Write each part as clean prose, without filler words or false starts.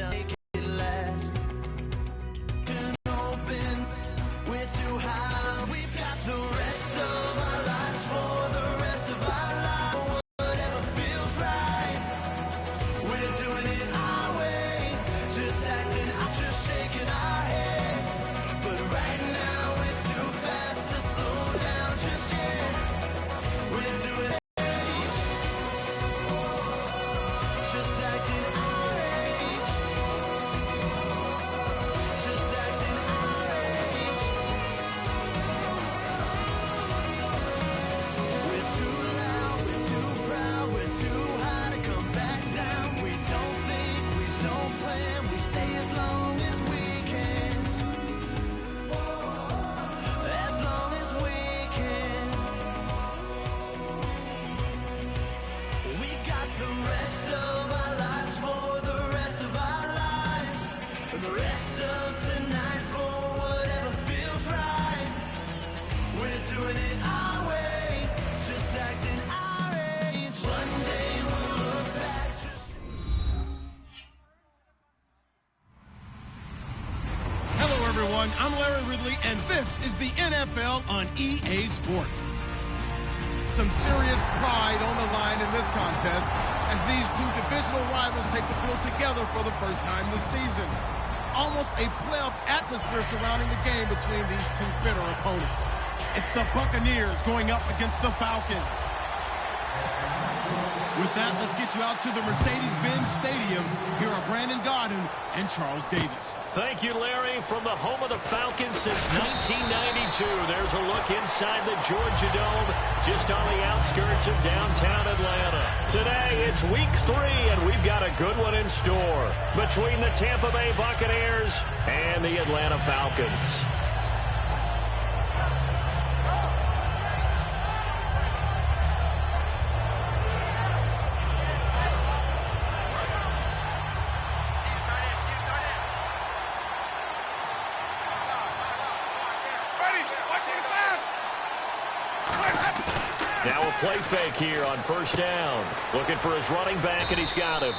make it last. Can open, we're too high. We've got the rest of our lives for the rest of our lives. Whatever feels right, we're doing it our way. Just acting out, just shaking our heads. But right now we're too fast to slow down just yet. We're doing it. Just acting our age. Just acting our age. We're too loud, we're too proud, we're too high to come back down. We don't think, we don't plan, we stay as long as we can. As long as we can. We got the rest of our lives for the rest of our lives. And the rest of tonight for whatever feels right. We're doing it our way. Just acting our age. One day we'll look back just... Hello, everyone. I'm Larry Ridley, and this is the NFL on EA Sports. Some serious pride on the line in this contest as these two divisional rivals take the field together for the first time this season. Almost a playoff atmosphere surrounding the game between these two bitter opponents. It's the Buccaneers going up against the Falcons. With that, let's get you out to the Mercedes-Benz Stadium. Here are Brandon Gaudin and Charles Davis. Thank you, Larry. From the home of the Falcons since 1992, there's a look inside the Georgia Dome, just on the outskirts of downtown Atlanta. Today, it's week 3, and we've got a good one in store between the Tampa Bay Buccaneers and the Atlanta Falcons. Now a play fake here on first down. Looking for his running back, and he's got him.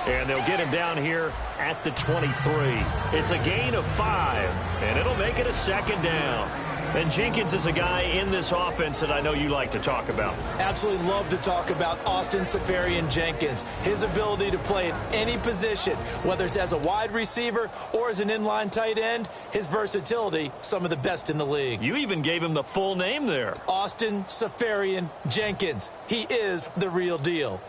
And they'll get him down here at the 23. It's a gain of 5, and it'll make it a second down. And Jenkins is a guy in this offense that I know you like to talk about. Absolutely love to talk about Austin Seferian-Jenkins. His ability to play at any position, whether it's as a wide receiver or as an inline tight end, his versatility, some of the best in the league. You even gave him the full name there. Austin Seferian-Jenkins. He is the real deal.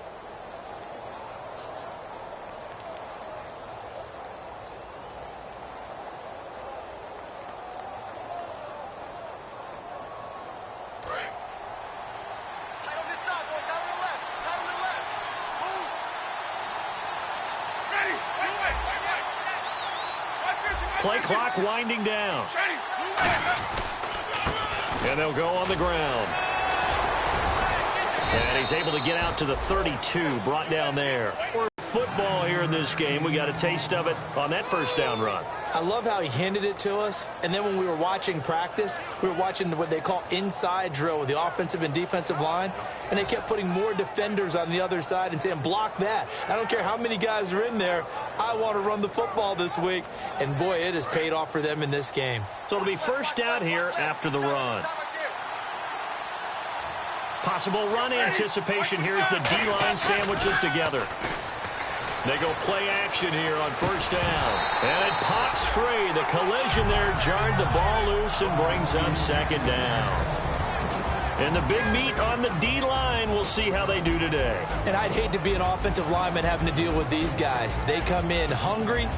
Play clock winding down. And they'll go on the ground. And he's able to get out to the 32, brought down there. Football here in this game. We got a taste of it on that first down run. I love how he handed it to us, and then when we were watching practice, we were watching what they call inside drill with the offensive and defensive line, and they kept putting more defenders on the other side and saying, block that. I don't care how many guys are in there. I want to run the football this week, and boy, it has paid off for them in this game. So it'll be first down here after the run. Possible run anticipation here as the D-line sandwiches together. They go play action here on first down. And it pops free. The collision there jarred the ball loose and brings up second down. And the big meat on the D-line, we'll see how they do today. And I'd hate to be an offensive lineman having to deal with these guys. They come in hungry,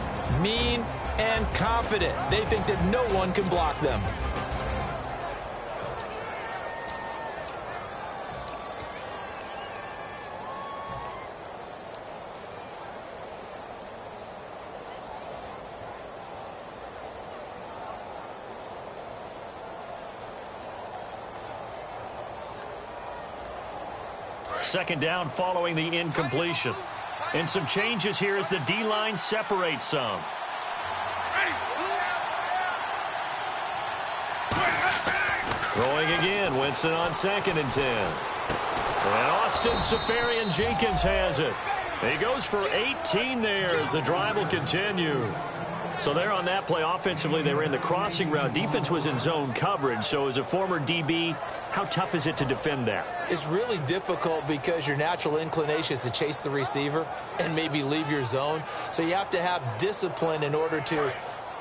mean, and confident. They think that no one can block them. Second down following the incompletion. And some changes here as the D-line separates some. Throwing again, Winston on 2nd and 10. And Austin Seferian-Jenkins has it. He goes for 18 there as the drive will continue. So there on that play, offensively, they ran the crossing route. Defense was in zone coverage. So as a former DB, how tough is it to defend that? It's really difficult because your natural inclination is to chase the receiver and maybe leave your zone. So you have to have discipline in order to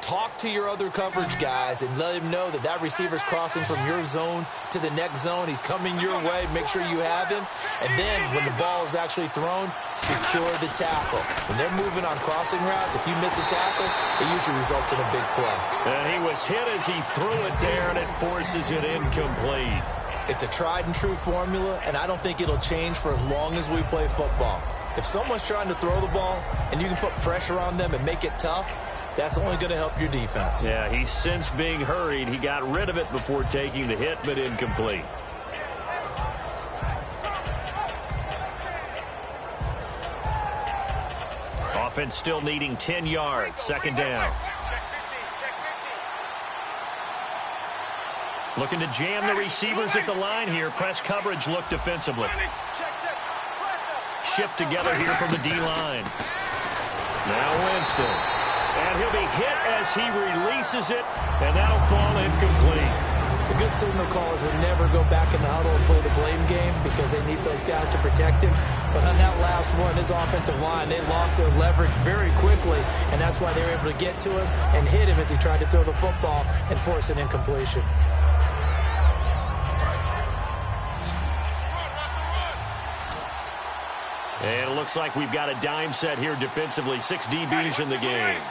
talk to your other coverage guys and let him know that that receiver's crossing from your zone to the next zone. He's coming your way. Make sure you have him. And then when the ball is actually thrown, secure the tackle. When they're moving on crossing routes, if you miss a tackle, it usually results in a big play. And he was hit as he threw it there, and it forces it incomplete. It's a tried and true formula, and I don't think it'll change for as long as we play football. If someone's trying to throw the ball and you can put pressure on them and make it tough, that's only going to help your defense. Yeah, he's since being hurried. He got rid of it before taking the hit, but incomplete. Offense still needing 10 yards. Second down. Looking to jam the receivers at the line here. Press coverage look defensively. Shift together here from the D-line. Now Winston. And he'll be hit as he releases it, and that'll fall incomplete. The good signal callers would never go back in the huddle and play the blame game because they need those guys to protect him. But on that last one, his offensive line, they lost their leverage very quickly, and that's why they were able to get to him and hit him as he tried to throw the football and force an incompletion. And it looks like we've got a dime set here defensively. 6 DBs in the game.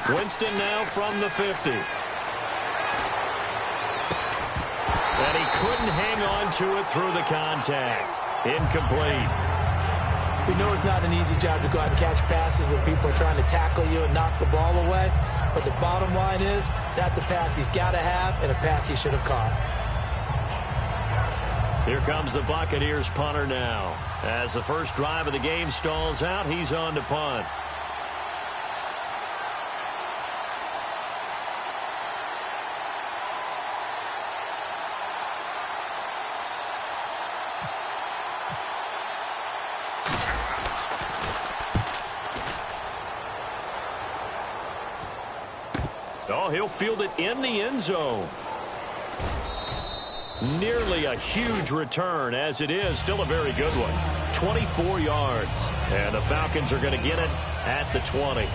Winston now from the 50. And he couldn't hang on to it through the contact. Incomplete. We know it's not an easy job to go out and catch passes when people are trying to tackle you and knock the ball away. But the bottom line is, that's a pass he's got to have and a pass he should have caught. Here comes the Buccaneers punter now. As the first drive of the game stalls out, he's on to punt. Oh, he'll field it in the end zone. Nearly a huge return as it is. Still a very good one. 24 yards. And the Falcons are going to get it at the 20.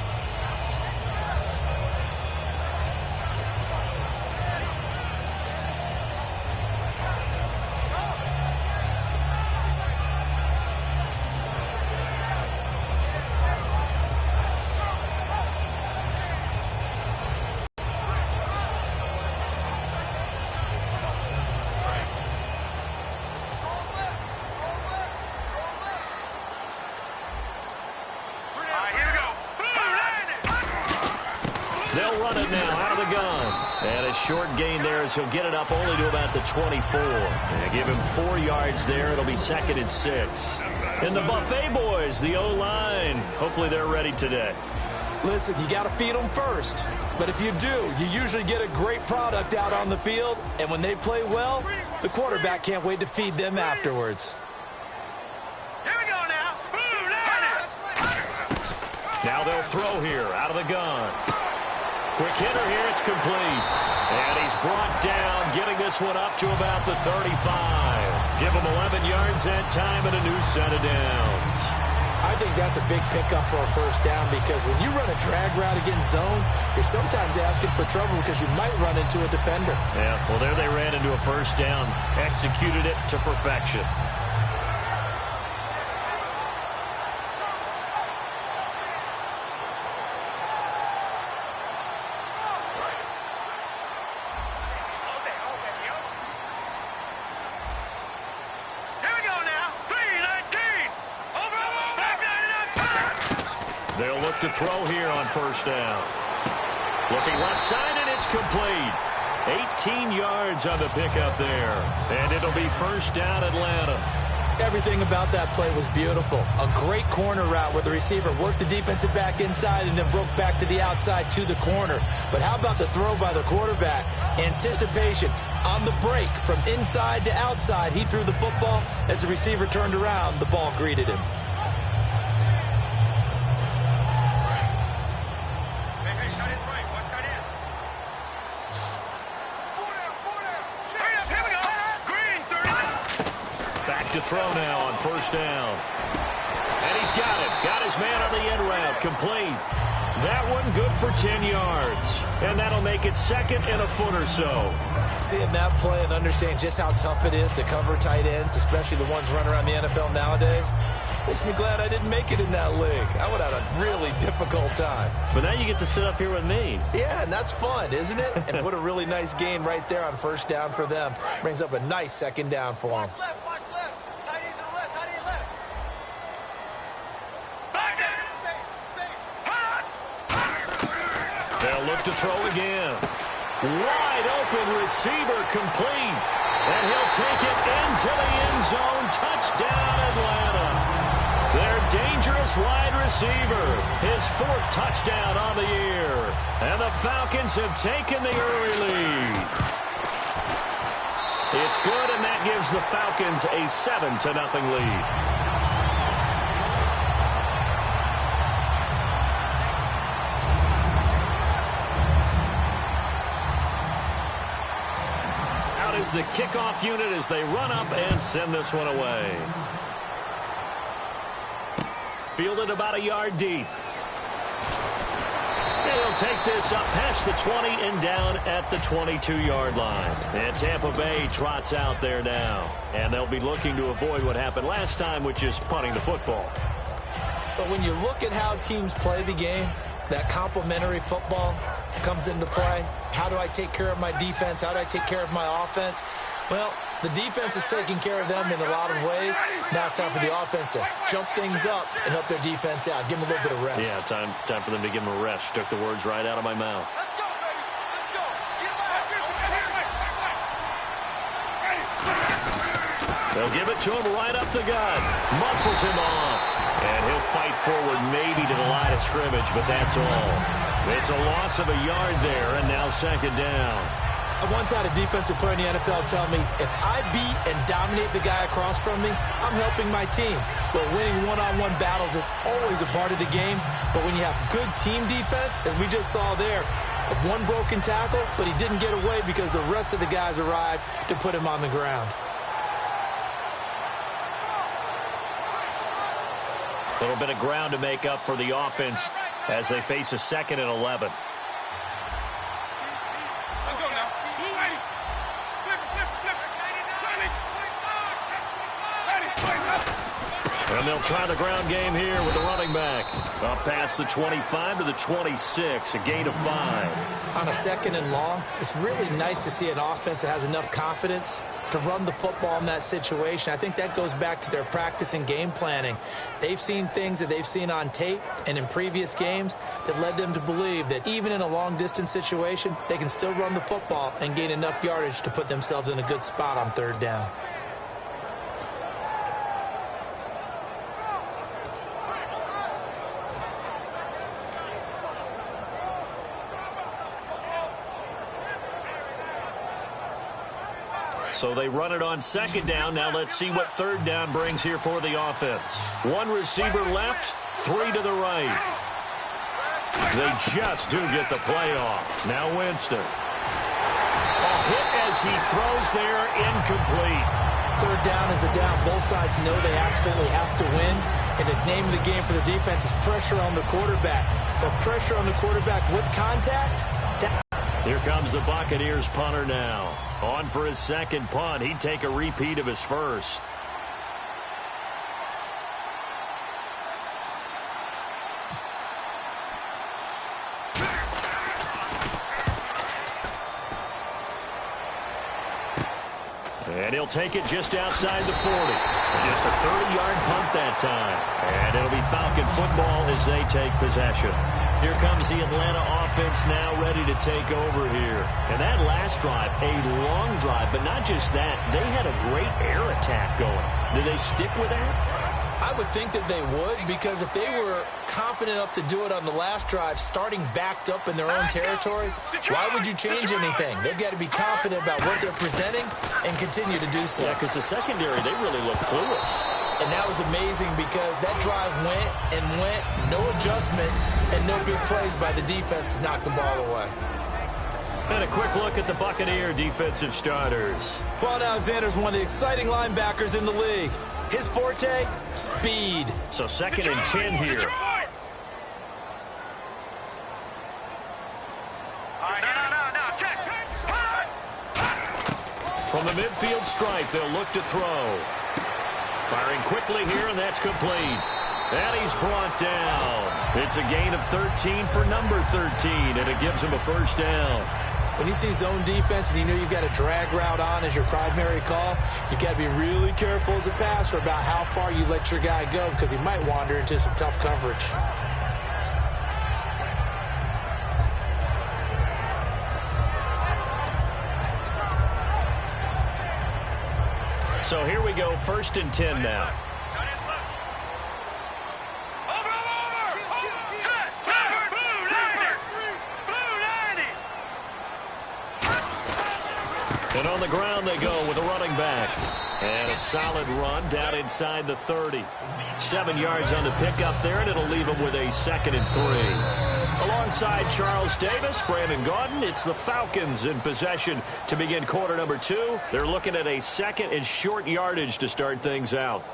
They'll run it now out of the gun. And a short gain there as he'll get it up only to about the 24. And give him 4 yards there. It'll be 2nd and 6. And the Buffet boys, the O-line, hopefully they're ready today. Listen, you got to feed them first. But if you do, you usually get a great product out on the field. And when they play well, the quarterback can't wait to feed them afterwards. Here we go now. Now they'll throw here out of the gun. Quick hitter here, it's complete. And he's brought down, getting this one up to about the 35. Give him 11 yards that time and a new set of downs. I think that's a big pickup for a first down because when you run a drag route against zone, you're sometimes asking for trouble because you might run into a defender. Yeah, well, there they ran into a first down, executed it to perfection. They'll look to throw here on first down. Looking left side, and it's complete. 18 yards on the pickup there. And it'll be first down Atlanta. Everything about that play was beautiful. A great corner route where the receiver worked the defensive back inside and then broke back to the outside to the corner. But how about the throw by the quarterback? Anticipation on the break from inside to outside. He threw the football. As the receiver turned around, the ball greeted him. To throw now on first down. And he's got it. Got his man on the end route. Complete. That one good for 10 yards. And that'll make it second and a foot or so. Seeing that play and understanding just how tough it is to cover tight ends, especially the ones running around the NFL nowadays, makes me glad I didn't make it in that league. I would have had a really difficult time. But now you get to sit up here with me. Yeah, and that's fun, isn't it? And what a really nice gain right there on first down for them. Brings up a nice second down for them. They'll look to throw again. Wide open receiver complete. And he'll take it into the end zone. Touchdown, Atlanta. Their dangerous wide receiver. His fourth touchdown on the year. And the Falcons have taken the early lead. It's good, and that gives the Falcons a 7-0 lead. Is the kickoff unit as they run up and send this one away. Fielded about a yard deep. They'll take this up past the 20 and down at the 22-yard line. And Tampa Bay trots out there now. And they'll be looking to avoid what happened last time, which is punting the football. But when you look at how teams play the game, that complementary football comes into play. How do I take care of my defense? How do I take care of my offense? Well, the defense is taking care of them in a lot of ways. Now it's time for the offense to jump things up and help their defense out. Give them a little bit of rest. Yeah, time for them to give them a rest. Took the words right out of my mouth. Let's go, baby. Let's go. They'll give it to him right up the gut. Muscles him off. And he'll fight forward maybe to the line of scrimmage, but that's all. It's a loss of a yard there, and now second down. I once had a defensive player in the NFL tell me, if I beat and dominate the guy across from me, I'm helping my team. But winning one-on-one battles is always a part of the game. But when you have good team defense, as we just saw there, one broken tackle, but he didn't get away because the rest of the guys arrived to put him on the ground. A little bit of ground to make up for the offense as they face a 2nd and 11. And they'll try the ground game here with the running back. Up past the 25 to the 26, a gain of 5. On a 2nd and long, it's really nice to see an offense that has enough confidence to run the football in that situation. I think that goes back to their practice and game planning. They've seen things that they've seen on tape and in previous games that led them to believe that even in a long-distance situation, they can still run the football and gain enough yardage to put themselves in a good spot on 3rd down. So they run it on 2nd down. Now let's see what 3rd down brings here for the offense. One receiver left, 3 to the right. They just do get the play off. Now Winston. A hit as he throws there, incomplete. 3rd down is the down. Both sides know they absolutely have to win. And the name of the game for the defense is pressure on the quarterback. But pressure on the quarterback with contact, here comes the Buccaneers punter now. On for his 2nd punt. He'd take a repeat of his first. And he'll take it just outside the 40. Just a 30-yard punt that time. And it'll be Falcon football as they take possession. Here comes the Atlanta offense now ready to take over here. And that last drive, a long drive, but not just that. They had a great air attack going. Do they stick with that? I would think that they would, because if they were confident enough to do it on the last drive, starting backed up in their own territory, why would you change anything? They've got to be confident about what they're presenting and continue to do so. Yeah, because the secondary, they really look clueless. And that was amazing because that drive went and went, no adjustments, and no big plays by the defense to knock the ball away. And a quick look at the Buccaneer defensive starters. Paul Alexander's one of the exciting linebackers in the league. His forte, speed. So 2nd and 10 here. From the midfield stripe, they'll look to throw. Firing quickly here, and that's complete. And he's brought down. It's a gain of 13 for number 13, and it gives him a first down. When you see zone defense and you know you've got a drag route on as your primary call, you've got to be really careful as a passer about how far you let your guy go, because he might wander into some tough coverage. So here we go, 1st and 10 now. And on the ground they go with a running back. And a solid run down inside the 30. 7 yards on the pickup there, and it'll leave them with a 2nd and 3. Alongside Charles Davis, Brandon Gaudin, it's the Falcons in possession to begin quarter number 2. They're looking at a 2nd and short yardage to start things out.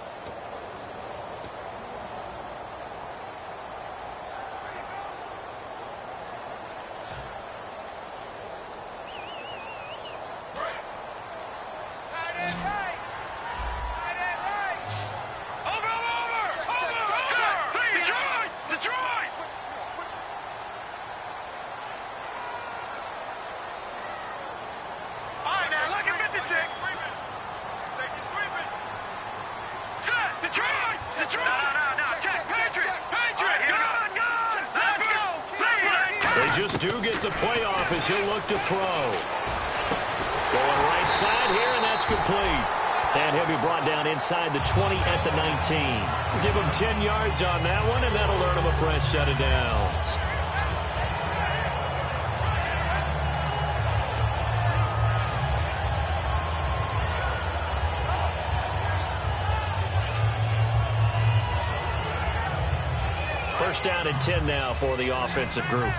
Just do get the playoff as he'll look to throw. Going right side here, and that's complete. And he'll be brought down inside the 20 at the 19. Give him 10 yards on that one, and that'll earn him a fresh set of downs. First down and 10 now for the offensive group.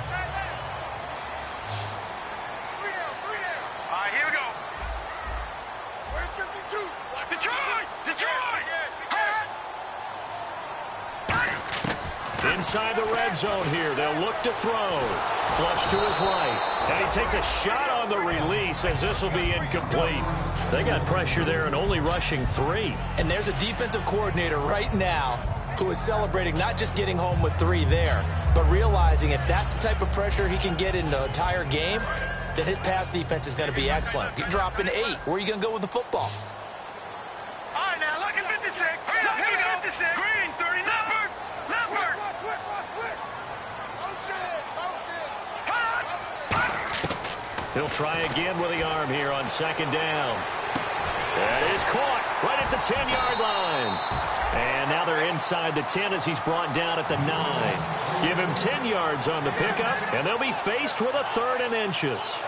Inside the red zone here, they'll look to throw. Flush to his right. And he takes a shot on the release as this will be incomplete. They got pressure there and only rushing 3. And there's a defensive coordinator right now who is celebrating not just getting home with 3 there, but realizing if that's the type of pressure he can get in the entire game, then his pass defense is going to be excellent. You're dropping 8. Where are you going to go with the football? All right, now, look at 56. Here we go. 56. Green, 30. Leopard. Leopard. He'll try again with the arm here on 2nd down. That is caught right at the 10-yard line. And now they're inside the 10 as he's brought down at the 9. Give him 10 yards on the pickup, and they'll be faced with a 3rd and inches.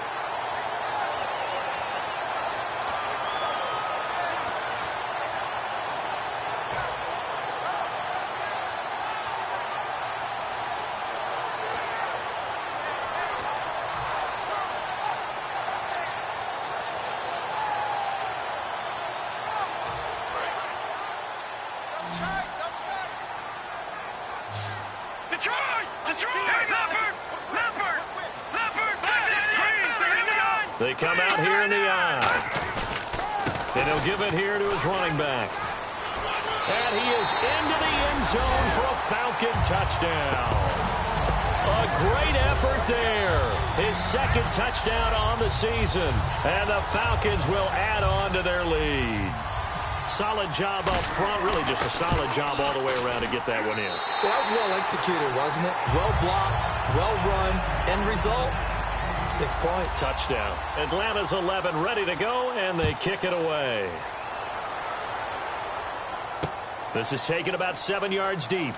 They come out here in the eye. And he'll give it here to his running back. And he is into the end zone for a Falcon touchdown. A great effort there. His 2nd touchdown on the season. And the Falcons will add on to their lead. Solid job up front, really just a solid job all the way around to get that one in. That was well executed, wasn't it? Well blocked, well run, end result, 6 points. Touchdown. Atlanta's 11 ready to go, and they kick it away. This is taken about 7 yards deep.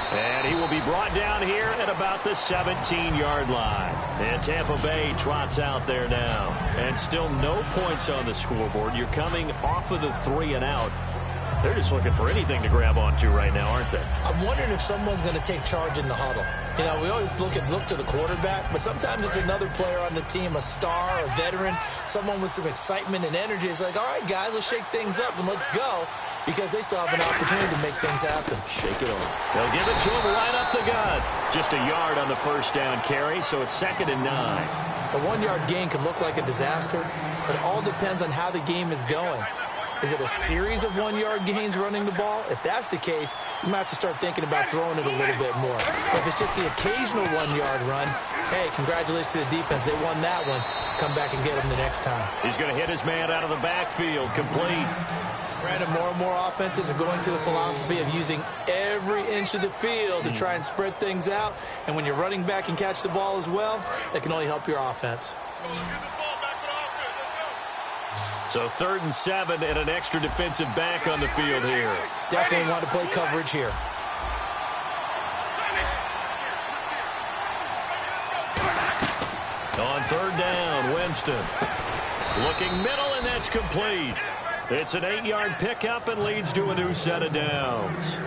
And he will be brought down here at about the 17-yard line. And Tampa Bay trots out there now. And still no points on the scoreboard. You're coming off of the 3 and out. They're just looking for anything to grab onto right now, aren't they? I'm wondering if someone's going to take charge in the huddle. You know, we always look to the quarterback, but sometimes it's another player on the team, a star, a veteran, someone with some excitement and energy. It's like, all right, guys, let's shake things up and let's go, because they still have an opportunity to make things happen. Shake it off. They'll give it to him right up the gut. Just a yard on the first down carry, so it's 2nd and 9. A 1-yard gain can look like a disaster, but it all depends on how the game is going. Is it a series of 1-yard gains running the ball? If that's the case, you might have to start thinking about throwing it a little bit more. But if it's just the occasional 1-yard run, hey, congratulations to the defense. They won that one. Come back and get him the next time. He's going to hit his man out of the backfield, complete. Brandon, more and more offenses are going to the philosophy of using every inch of the field to try and spread things out. And when you're running back and catch the ball as well, that can only help your offense. So 3rd and 7 and an extra defensive back on the field here. Definitely want to play coverage here. On 3rd down, Winston. Looking middle, and that's complete. It's an 8-yard pickup and leads to a new set of downs.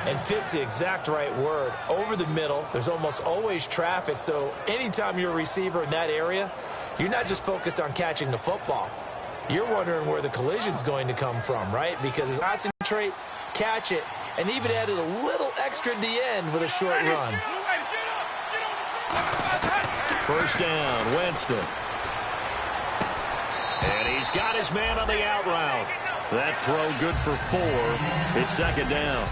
And fits the exact right word. Over the middle, there's almost always traffic, so anytime you're a receiver in that area, you're not just focused on catching the football. You're wondering where the collision's going to come from, right? Because it's concentrate, catch it, and even added a little extra at the end with a short run. First down, Winston. And he's got his man on the out route. That throw good for 4. It's 2nd down.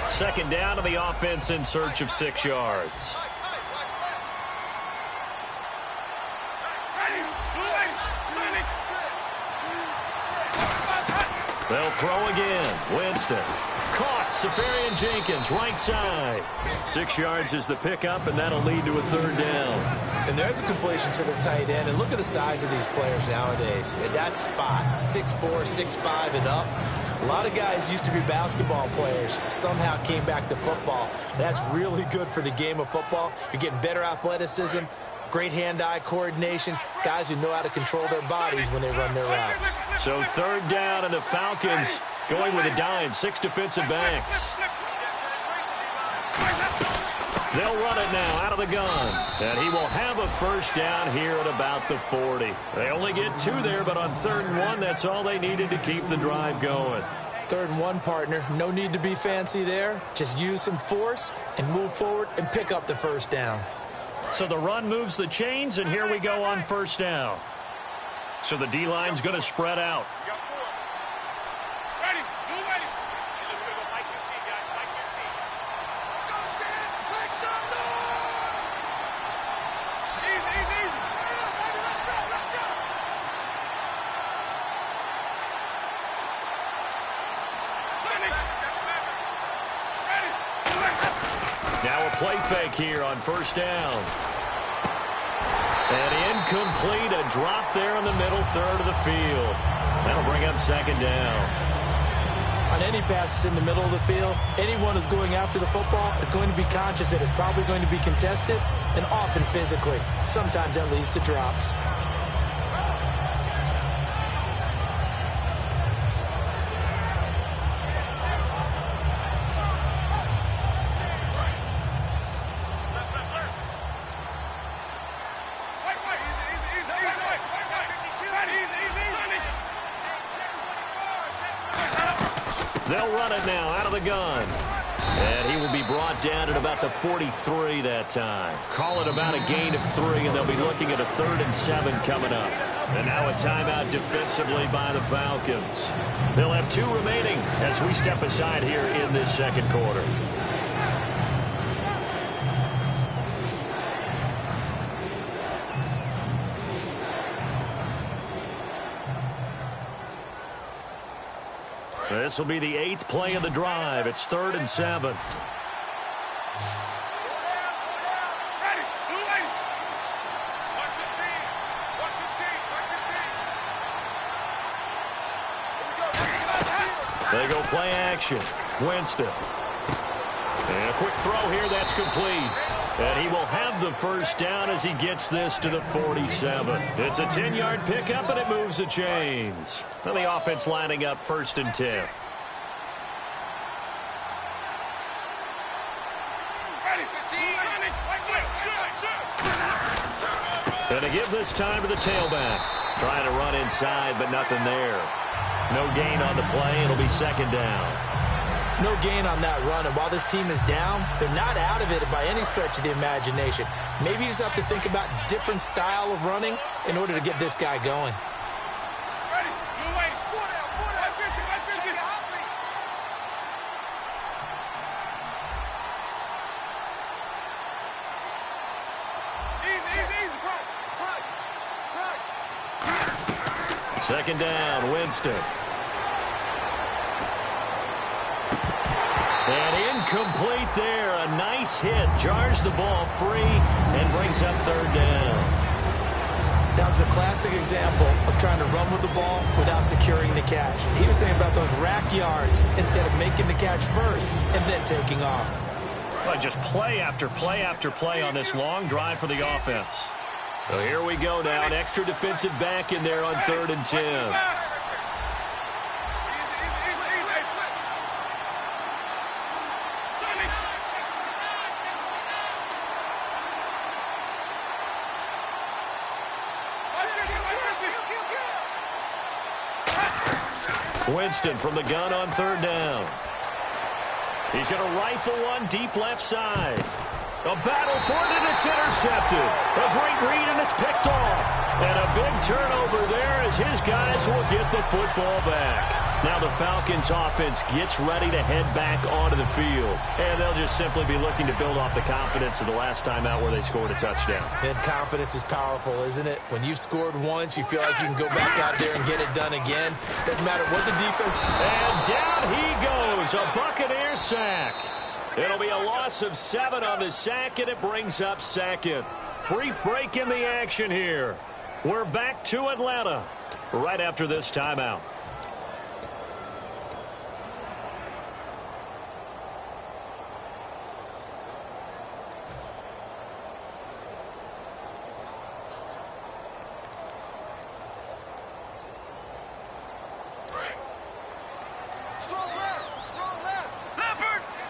Second down to the offense in search of 6 yards. They'll throw again. Winston. Caught. Safarian Jenkins, right side. 6 yards is the pickup, and that'll lead to a 3rd down. And there's a completion to the tight end. And look at the size of these players nowadays. At that spot, 6'4", 6'5", and up. A lot of guys used to be basketball players, somehow came back to football. That's really good for the game of football. You're getting better athleticism, great hand-eye coordination, guys who know how to control their bodies when they run their routes. So 3rd down, and the Falcons going with a dime, 6 defensive backs. They'll run it now out of the gun. And he will have a first down here at about the 40. They only get 2 there, but on 3rd and 1, that's all they needed to keep the drive going. 3rd and 1, partner. No need to be fancy there. Just use some force and move forward and pick up the first down. So the run moves the chains, and here we go on 1st down. So the D-line's going to spread out. Now a play fake here on 1st down. And incomplete, a drop there in the middle 3rd of the field. That'll bring up 2nd down. On any passes in the middle of the field, anyone who's going after the football is going to be conscious that it's probably going to be contested, and often physically. Sometimes that leads to drops. They'll run it now out of the gun. And he will be brought down at about the 43 that time. Call it about a gain of 3, and they'll be looking at a 3rd and 7 coming up. And now a timeout defensively by the Falcons. They'll have 2 remaining as we step aside here in this 2nd quarter. This will be the 8th play of the drive. It's 3rd and 7. Ready. Blue lady. Watch the team. Watch the team. Watch the team. They go play action. Winston. And a quick throw here. That's complete. And he will have the first down as he gets this to the 47. It's a 10-yard pickup, and it moves the chains. And the offense lining up 1st and 10. Going to give this time to the tailback. Trying to run inside, but nothing there. No gain on the play. It'll be 2nd down. No gain on that run, and while this team is down, they're not out of it by any stretch of the imagination. Maybe you just have to think about different style of running in order to get this guy going. Ready. Blue lady. Four down. White fishing. Check it out, please. Easy. Crunch. 2nd down, Winston. And incomplete there. A nice hit. Jars the ball free and brings up 3rd down. That was a classic example of trying to run with the ball without securing the catch. He was thinking about those rack yards instead of making the catch first and then taking off. Well, just play after play after play on this long drive for the offense. So here we go now. An extra defensive back in there on 3rd and 10. Winston from the gun on 3rd down. He's going to rifle one deep left side. A battle for it, and it's intercepted. A great read, and it's picked off. And a big turnover there as his guys will get the football back. Now the Falcons offense gets ready to head back onto the field. And they'll just simply be looking to build off the confidence of the last time out where they scored a touchdown. And confidence is powerful, isn't it? When you've scored once, you feel like you can go back out there and get it done again. Doesn't matter what the defense... And down he goes. A Buccaneer sack. It'll be a loss of 7 on the sack, and it brings up 2nd. Brief break in the action here. We're back to Atlanta right after this timeout.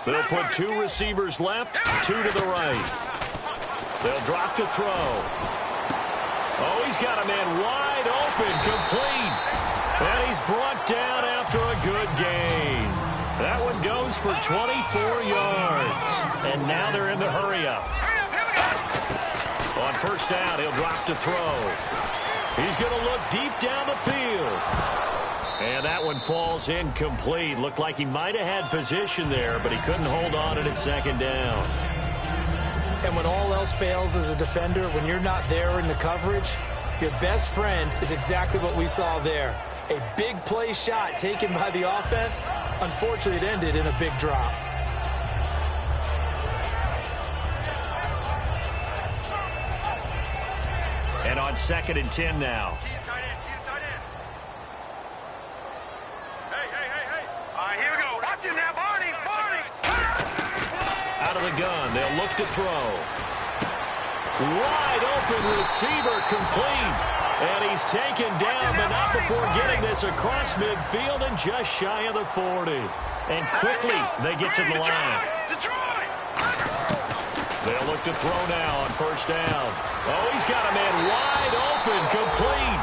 They'll put 2 receivers left, 2 to the right. They'll drop to throw. Oh, he's got a man wide open, complete. And he's brought down after a good gain. That one goes for 24 yards. And now they're in the hurry-up. On 1st down, he'll drop to throw. He's going to look deep down the field. And that one falls incomplete. Looked like he might have had position there, but he couldn't hold on to it at 2nd down. And when all else fails as a defender, when you're not there in the coverage, your best friend is exactly what we saw there. A big play shot taken by the offense. Unfortunately, it ended in a big drop. And on 2nd and 10 now. Out of the gun, they'll look to throw. Wide open receiver, complete. And he's taken down, but not before getting this across midfield and just shy of the 40. And quickly, they get to the line. They'll look to throw now on 1st down. Oh, he's got a man wide open, complete.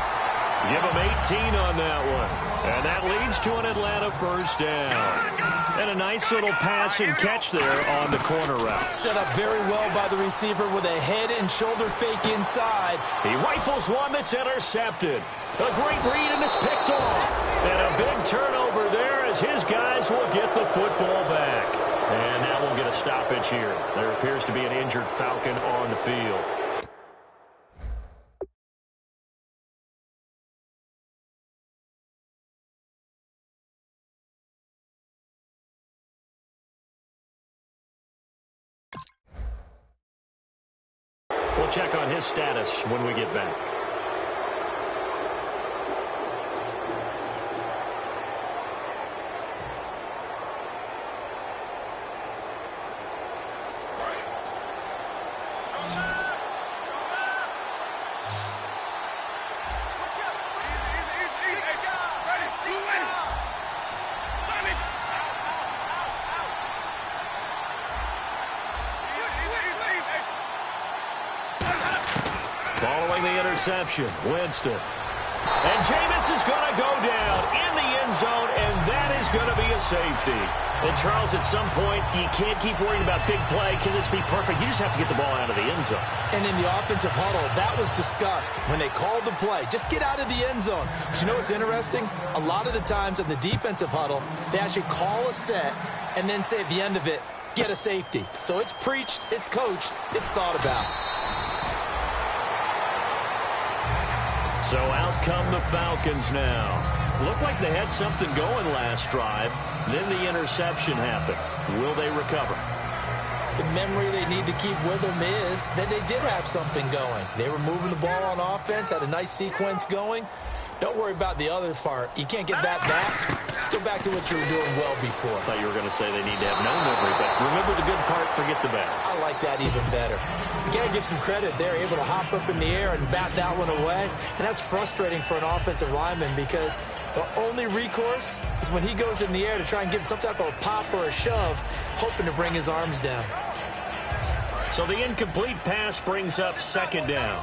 Give him 18 on that one. And that leads to an Atlanta 1st down. And a nice little pass and catch there on the corner route. Set up very well by the receiver with a head and shoulder fake inside. He rifles one that's intercepted. A great read, and it's picked off. And a big turnover there as his guys will get the football back. And now we'll get a stoppage here. There appears to be an injured Falcon on the field. We'll check on his status when we get back. Following the interception, Winston. And Jameis is going to go down in the end zone, and that is going to be a safety. And, Charles, at some point, you can't keep worrying about big play. Can this be perfect? You just have to get the ball out of the end zone. And in the offensive huddle, that was discussed when they called the play. Just get out of the end zone. But you know what's interesting? A lot of the times in the defensive huddle, they actually call a set and then say at the end of it, get a safety. So it's preached, it's coached, it's thought about. So out come the Falcons now. Looked like they had something going last drive. Then the interception happened. Will they recover? The memory they need to keep with them is that they did have something going. They were moving the ball on offense, had a nice sequence going. Don't worry about the other part. You can't get that back. Let's go back to what you were doing well before. I thought you were going to say they need to have no memory, but remember the good part, forget the bad. I like that even better. You got to give some credit. They're able to hop up in the air and bat that one away, and that's frustrating for an offensive lineman because the only recourse is when he goes in the air to try and give some type of a pop or a shove, hoping to bring his arms down. So the incomplete pass brings up second down.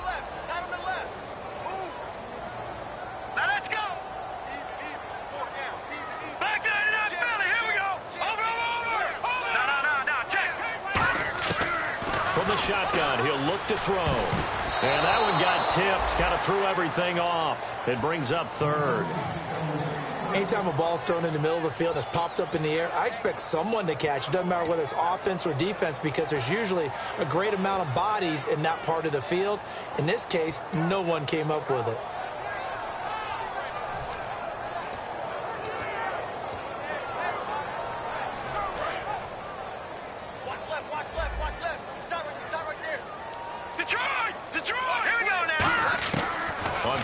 Shotgun, he'll look to throw. And that one got tipped, kind of threw everything off. It brings up third. Anytime a ball's thrown in the middle of the field that's popped up in the air, I expect someone to catch. It doesn't matter whether it's offense or defense because there's usually a great amount of bodies in that part of the field. In this case, no one came up with it.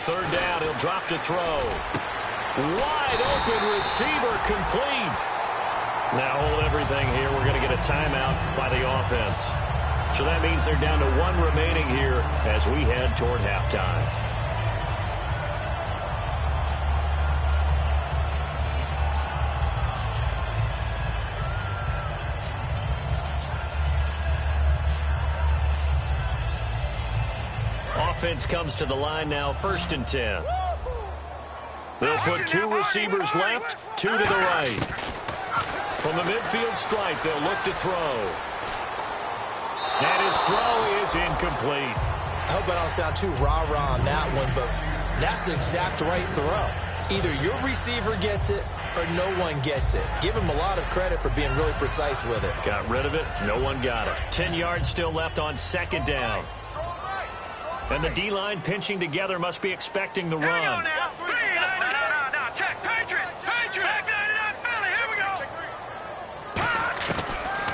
Third down, he'll drop to throw. Wide open receiver complete. Now hold everything here. We're going to get a timeout by the offense. So that means they're down to one remaining here as we head toward halftime. Offense comes to the line now, 1st and 10. They'll put two receivers left, two to the right. From the midfield stripe, they'll look to throw. And his throw is incomplete. I hope I don't sound too rah-rah on that one, but that's the exact right throw. Either your receiver gets it or no one gets it. Give him a lot of credit for being really precise with it. Got rid of it, no one got it. 10 yards still left on second down. And the D-line pinching together must be expecting the run.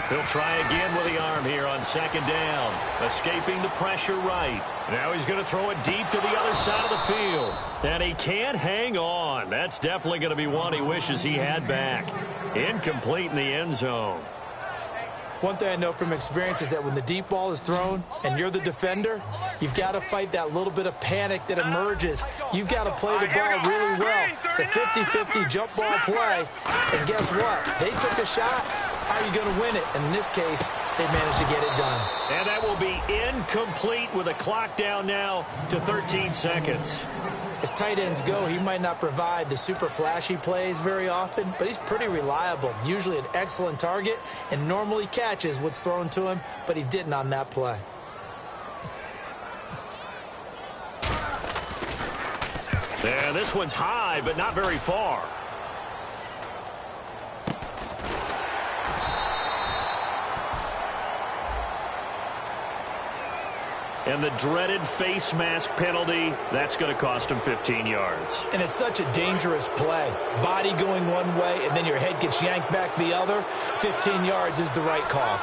He'll try again with the arm here on second down. Escaping the pressure right. Now he's going to throw it deep to the other side of the field. And he can't hang on. That's definitely going to be one he wishes he had back. Incomplete in the end zone. One thing I know from experience is that when the deep ball is thrown and you're the defender, you've got to fight that little bit of panic that emerges. You've got to play the ball really well. It's a 50-50 jump ball play. And guess what? They took a shot. How are you going to win it? And in this case, they managed to get it done. And that will be incomplete with a clock down now to 13 seconds. As tight ends go, he might not provide the super flashy plays very often, but he's pretty reliable, usually an excellent target, and normally catches what's thrown to him, but he didn't on that play. Yeah, this one's high, but not very far. And the dreaded face mask penalty, that's going to cost him 15 yards. And it's such a dangerous play. Body going one way, and then your head gets yanked back the other. 15 yards is the right call.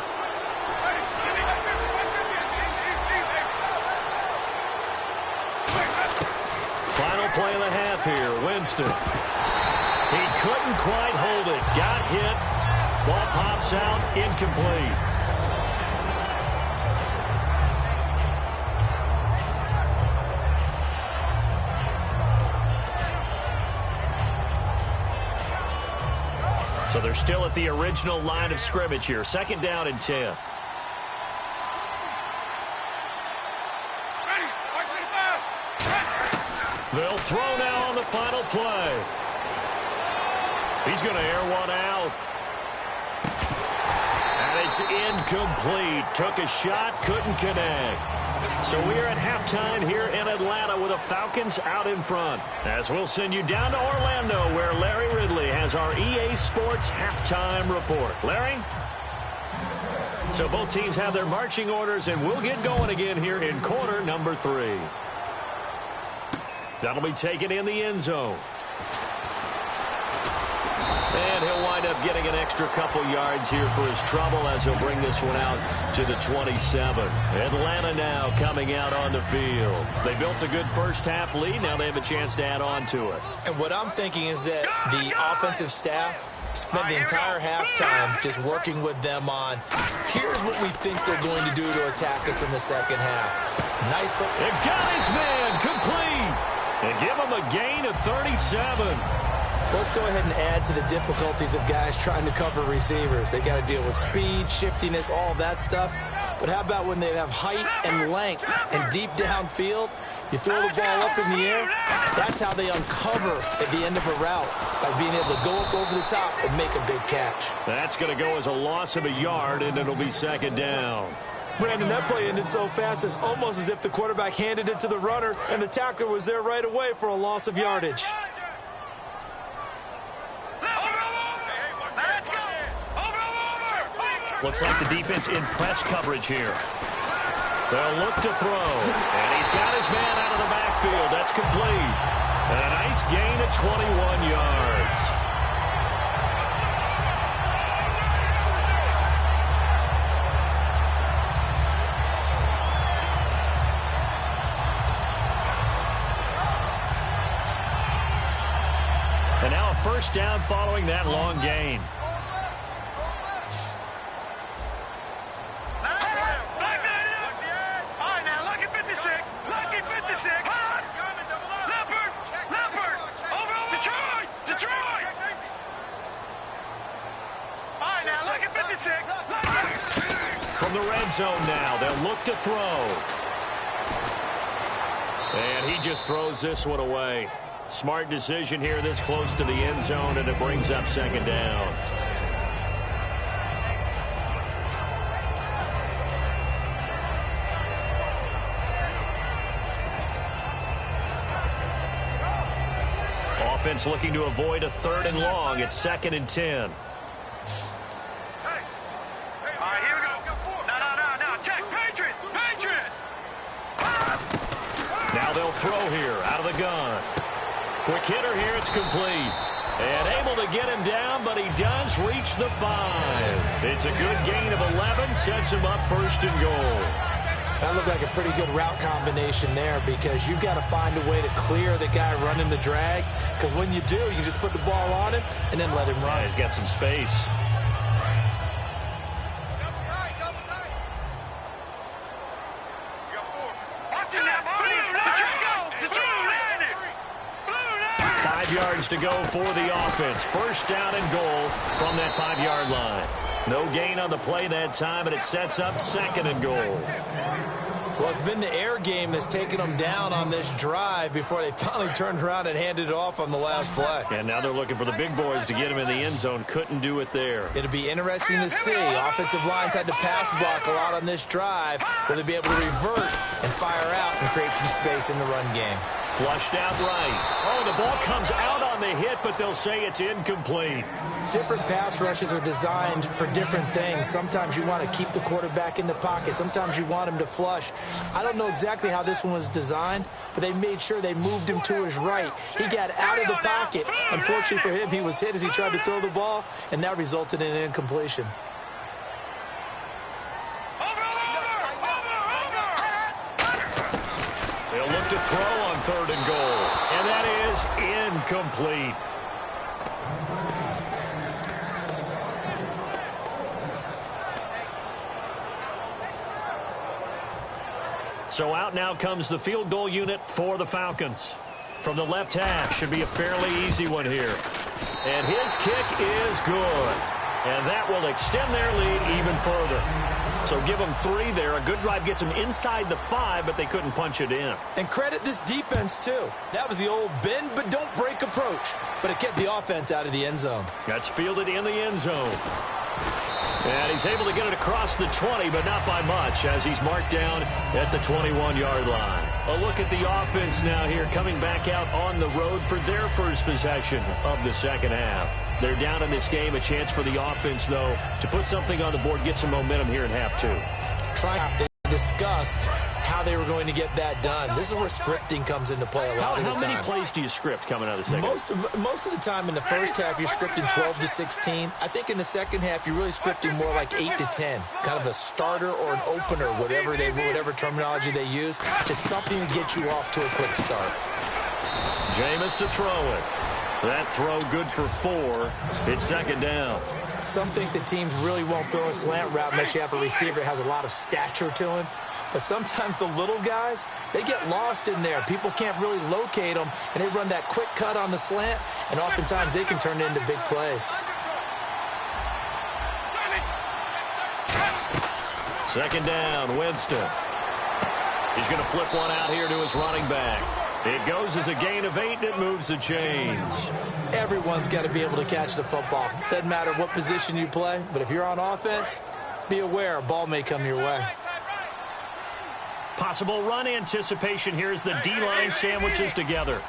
play of the half here. Winston. He couldn't quite hold it. Got hit. Ball pops out. Incomplete. So they're still at the original line of scrimmage here. 2nd down and 10. They'll throw now on the final play. He's going to air one out. And it's incomplete. Took a shot, couldn't connect. So we are at halftime here in Atlanta with the Falcons out in front. As we'll send you down to Orlando where Larry Ridley has our EA Sports halftime report. Larry? So both teams have their marching orders, and we'll get going again here in quarter number 3. That'll be taken in the end zone. And he'll wind up getting an extra couple yards here for his trouble as he'll bring this one out to the 27. Atlanta now coming out on the field. They built a good first half lead. Now they have a chance to add on to it. And what I'm thinking is that the offensive staff spent the entire halftime just working with them on, here's what we think they're going to do to attack us in the second half. Nice. They've got his man complete. And give him a gain of 37. So let's go ahead and add to the difficulties of guys trying to cover receivers. They got to deal with speed, shiftiness, all of that stuff. But how about when they have height and length and deep downfield? You throw the ball up in the air. That's how they uncover at the end of a route, by being able to go up over the top and make a big catch. That's going to go as a loss of a yard, and it'll be 2nd down. Brandon, that play ended so fast, it's almost as if the quarterback handed it to the runner and the tackler was there right away for a loss of yardage. Looks like the defense in press coverage here. They'll look to throw. And he's got his man out of the backfield. That's complete. And a nice gain of 21 yards. And now a first down following that long gain. From the red zone now, they'll look to throw. And he just throws this one away. Smart decision here this close to the end zone, and it brings up 2nd down. Offense looking to avoid a 3rd and long. It's 2nd and 10. Now they'll throw here out of the gun. Quick hitter here, it's complete. And able to get him down, but he does reach the 5. It's a good gain of 11, sets him up 1st and goal. That looked like a pretty good route combination there, because you've got to find a way to clear the guy running the drag, because when you do, you just put the ball on him and then let him run. Yeah, he's got some space. Yards to go for the offense. First down and goal from that 5-yard line. No gain on the play that time, and it sets up 2nd and goal. Well, it's been the air game that's taken them down on this drive before they finally turned around and handed it off on the last play. And now they're looking for the big boys to get him in the end zone. Couldn't do it there. It'll be interesting to see. Offensive lines had to pass block a lot on this drive. Will they be able to revert and fire out and create some space in the run game? Flushed out right. Oh, the ball comes out on the hit, but they'll say it's incomplete. Different pass rushes are designed for different things. Sometimes you want to keep the quarterback in the pocket. Sometimes you want him to flush. I don't know exactly how this one was designed, but they made sure they moved him to his right. He got out of the pocket. Unfortunately for him, he was hit as he tried to throw the ball, and that resulted in an incompletion. They'll look to throw on 3rd and goal. And that Incomplete. So out now comes the field goal unit for the Falcons. From the left half, should be a fairly easy one here. And his kick is good. And that will extend their lead even further. So give them 3 there. A good drive gets them inside the 5, but they couldn't punch it in. And credit this defense, too. That was the old bend but don't break approach. But it kept the offense out of the end zone. That's fielded in the end zone. And he's able to get it across the 20, but not by much, as he's marked down at the 21-yard line. A look at the offense now here, coming back out on the road for their first possession of the second half. They're down in this game. A chance for the offense, though, to put something on the board, get some momentum here in half 2. They discussed how they were going to get that done. This is where scripting comes into play a lot of the time. How many plays do you script coming out of the second half? Most of the time in the first half, you're scripting 12 to 16. I think in the second half, you're really scripting more like 8 to 10. Kind of a starter or an opener, whatever terminology they use. Just something to get you off to a quick start. Jameis to throw it. That throw good for 4. It's second down. Some think that teams really won't throw a slant route unless you have a receiver that has a lot of stature to him. But sometimes the little guys, they get lost in there. People can't really locate them, and they run that quick cut on the slant, and oftentimes they can turn it into big plays. Second down, Winston. He's going to flip one out here to his running back. It goes as a gain of 8, and it moves the chains. Everyone's got to be able to catch the football. Doesn't matter what position you play, but if you're on offense, be aware a ball may come your way. Possible run anticipation here as the D-line sandwiches together.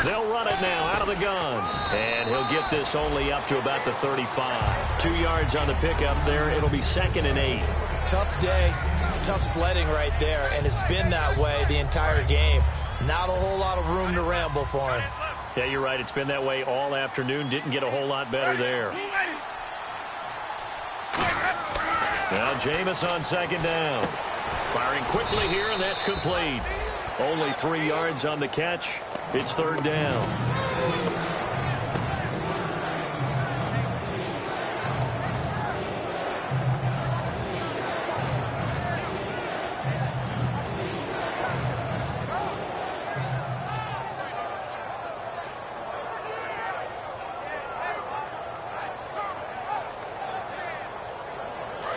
They'll run it now out of the gun. And he'll get this only up to about the 35. 2 yards on the pickup there. It'll be 2nd and 8. Tough day, tough sledding right there, and it's been that way the entire game. Not a whole lot of room to ramble for him. Yeah, you're right. It's been that way all afternoon. Didn't get a whole lot better there. Now Jameis on second down. Firing quickly here, and that's complete. Only 3 yards on the catch. It's third down.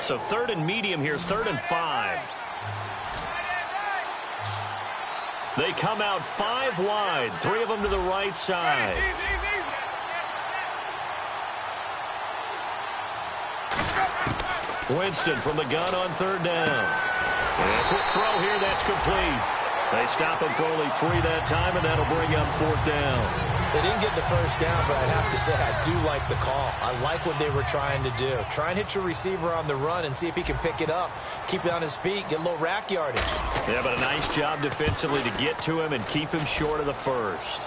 So 3rd and medium here, 3rd and 5. They come out 5 wide, 3 of them to the right side. Winston from the gun on 3rd down. And a quick throw here, that's complete. They stop him for only 3 that time, and that'll bring up 4th down. They didn't get the first down, but I have to say I do like the call. I like what they were trying to do. Try and hit your receiver on the run and see if he can pick it up. Keep it on his feet, get a little rack yardage. Yeah, but a nice job defensively to get to him and keep him short of the first.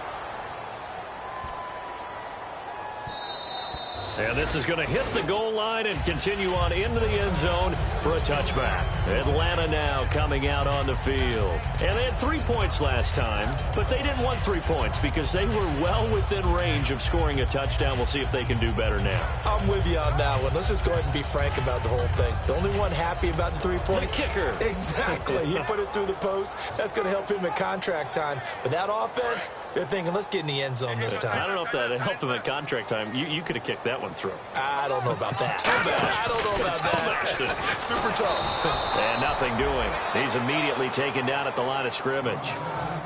And this is going to hit the goal line and continue on into the end zone for a touchback. Atlanta now coming out on the field. And they had 3 points last time, but they didn't want 3 points because they were well within range of scoring a touchdown. We'll see if they can do better now. I'm with you on that one. Let's just go ahead and be frank about the whole thing. The only one happy about the 3-point? The kicker. Exactly. He put it through the post. That's going to help him at contract time. But that offense, they're thinking, let's get in the end zone this time. I don't know if that helped him at contract time. You could have kicked that one through. I don't know about that. I don't know about that. Super tough. And nothing doing. He's immediately taken down at the line of scrimmage.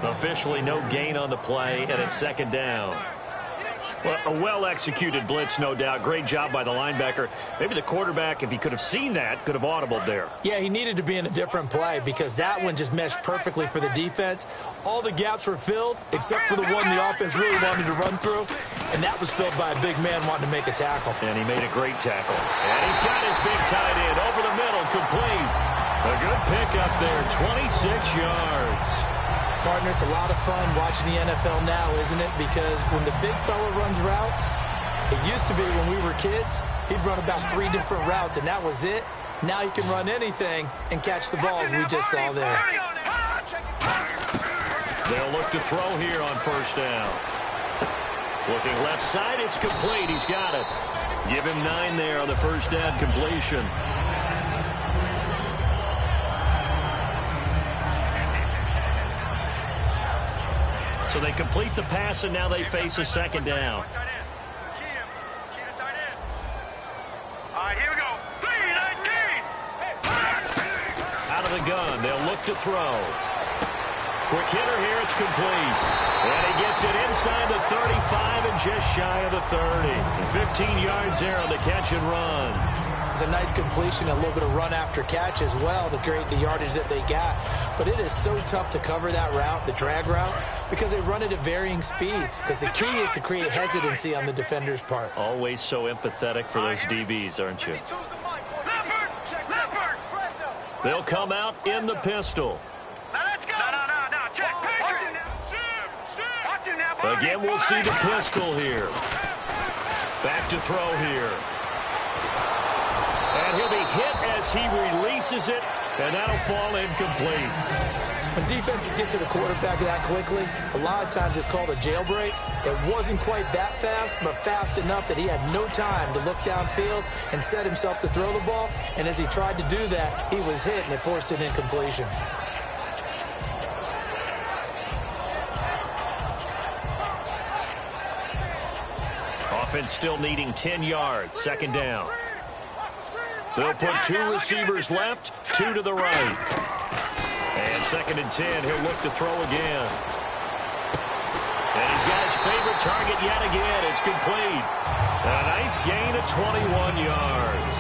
Officially no gain on the play, and it's second down. Well, a well-executed blitz, no doubt. Great job by the linebacker. Maybe the quarterback, if he could have seen that, could have audibled there. Yeah, he needed to be in a different play because that one just meshed perfectly for the defense. All the gaps were filled except for the one the offense really wanted to run through, and that was filled by a big man wanting to make a tackle. And he made a great tackle. And he's got his big tight end over the middle, complete. A good pickup there, 26 yards. Partner, it's a lot of fun watching the NFL now, isn't it? Because when the big fella runs routes, it used to be when we were kids, he'd run about 3 different routes, and that was it. Now he can run anything and catch the ball as we just saw there. They'll look to throw here on first down. Looking left side, it's complete. He's got it. Give him 9 there on the first down completion. So they complete the pass, and now they face a second down. All right, here we go. 3-19. Out of the gun, they'll look to throw. Quick hitter here, it's complete. And he gets it inside the 35 and just shy of the 30. And 15 yards there on the catch and run. It's a nice completion, a little bit of run after catch as well to create the yardage that they got. But it is so tough to cover that route, the drag route, because they run it at varying speeds. Because the key is to create hesitancy on the defender's part. Always so empathetic for those DBs, aren't you? They'll come out in the pistol. Let's go. No. Check. Again, we'll see the pistol here. Back to throw here. And he'll be hit as he releases it, and that'll fall incomplete. When defenses get to the quarterback that quickly, a lot of times it's called a jailbreak. It wasn't quite that fast, but fast enough that he had no time to look downfield and set himself to throw the ball. And as he tried to do that, he was hit, and it forced an incompletion. Offense still needing 10 yards, second down. They'll put 2 receivers left, 2 to the right. And second and 10, he'll look to throw again. And he's got his favorite target yet again. It's complete. A nice gain of 21 yards.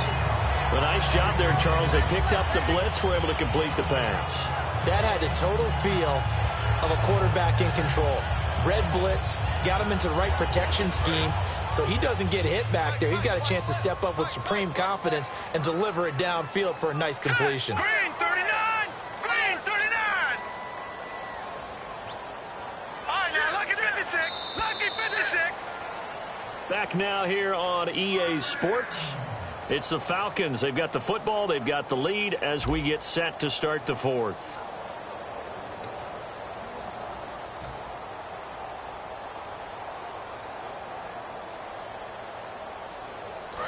A nice job there, Charles. They picked up the blitz, were able to complete the pass. That had the total feel of a quarterback in control. Red blitz, got him into the right protection scheme, so he doesn't get hit back there. He's got a chance to step up with supreme confidence and deliver it downfield for a nice completion. Green 39. Green 39. All right, now, lucky 56. Lucky 56. Back now here on EA Sports. It's the Falcons. They've got the football. They've got the lead as we get set to start the fourth.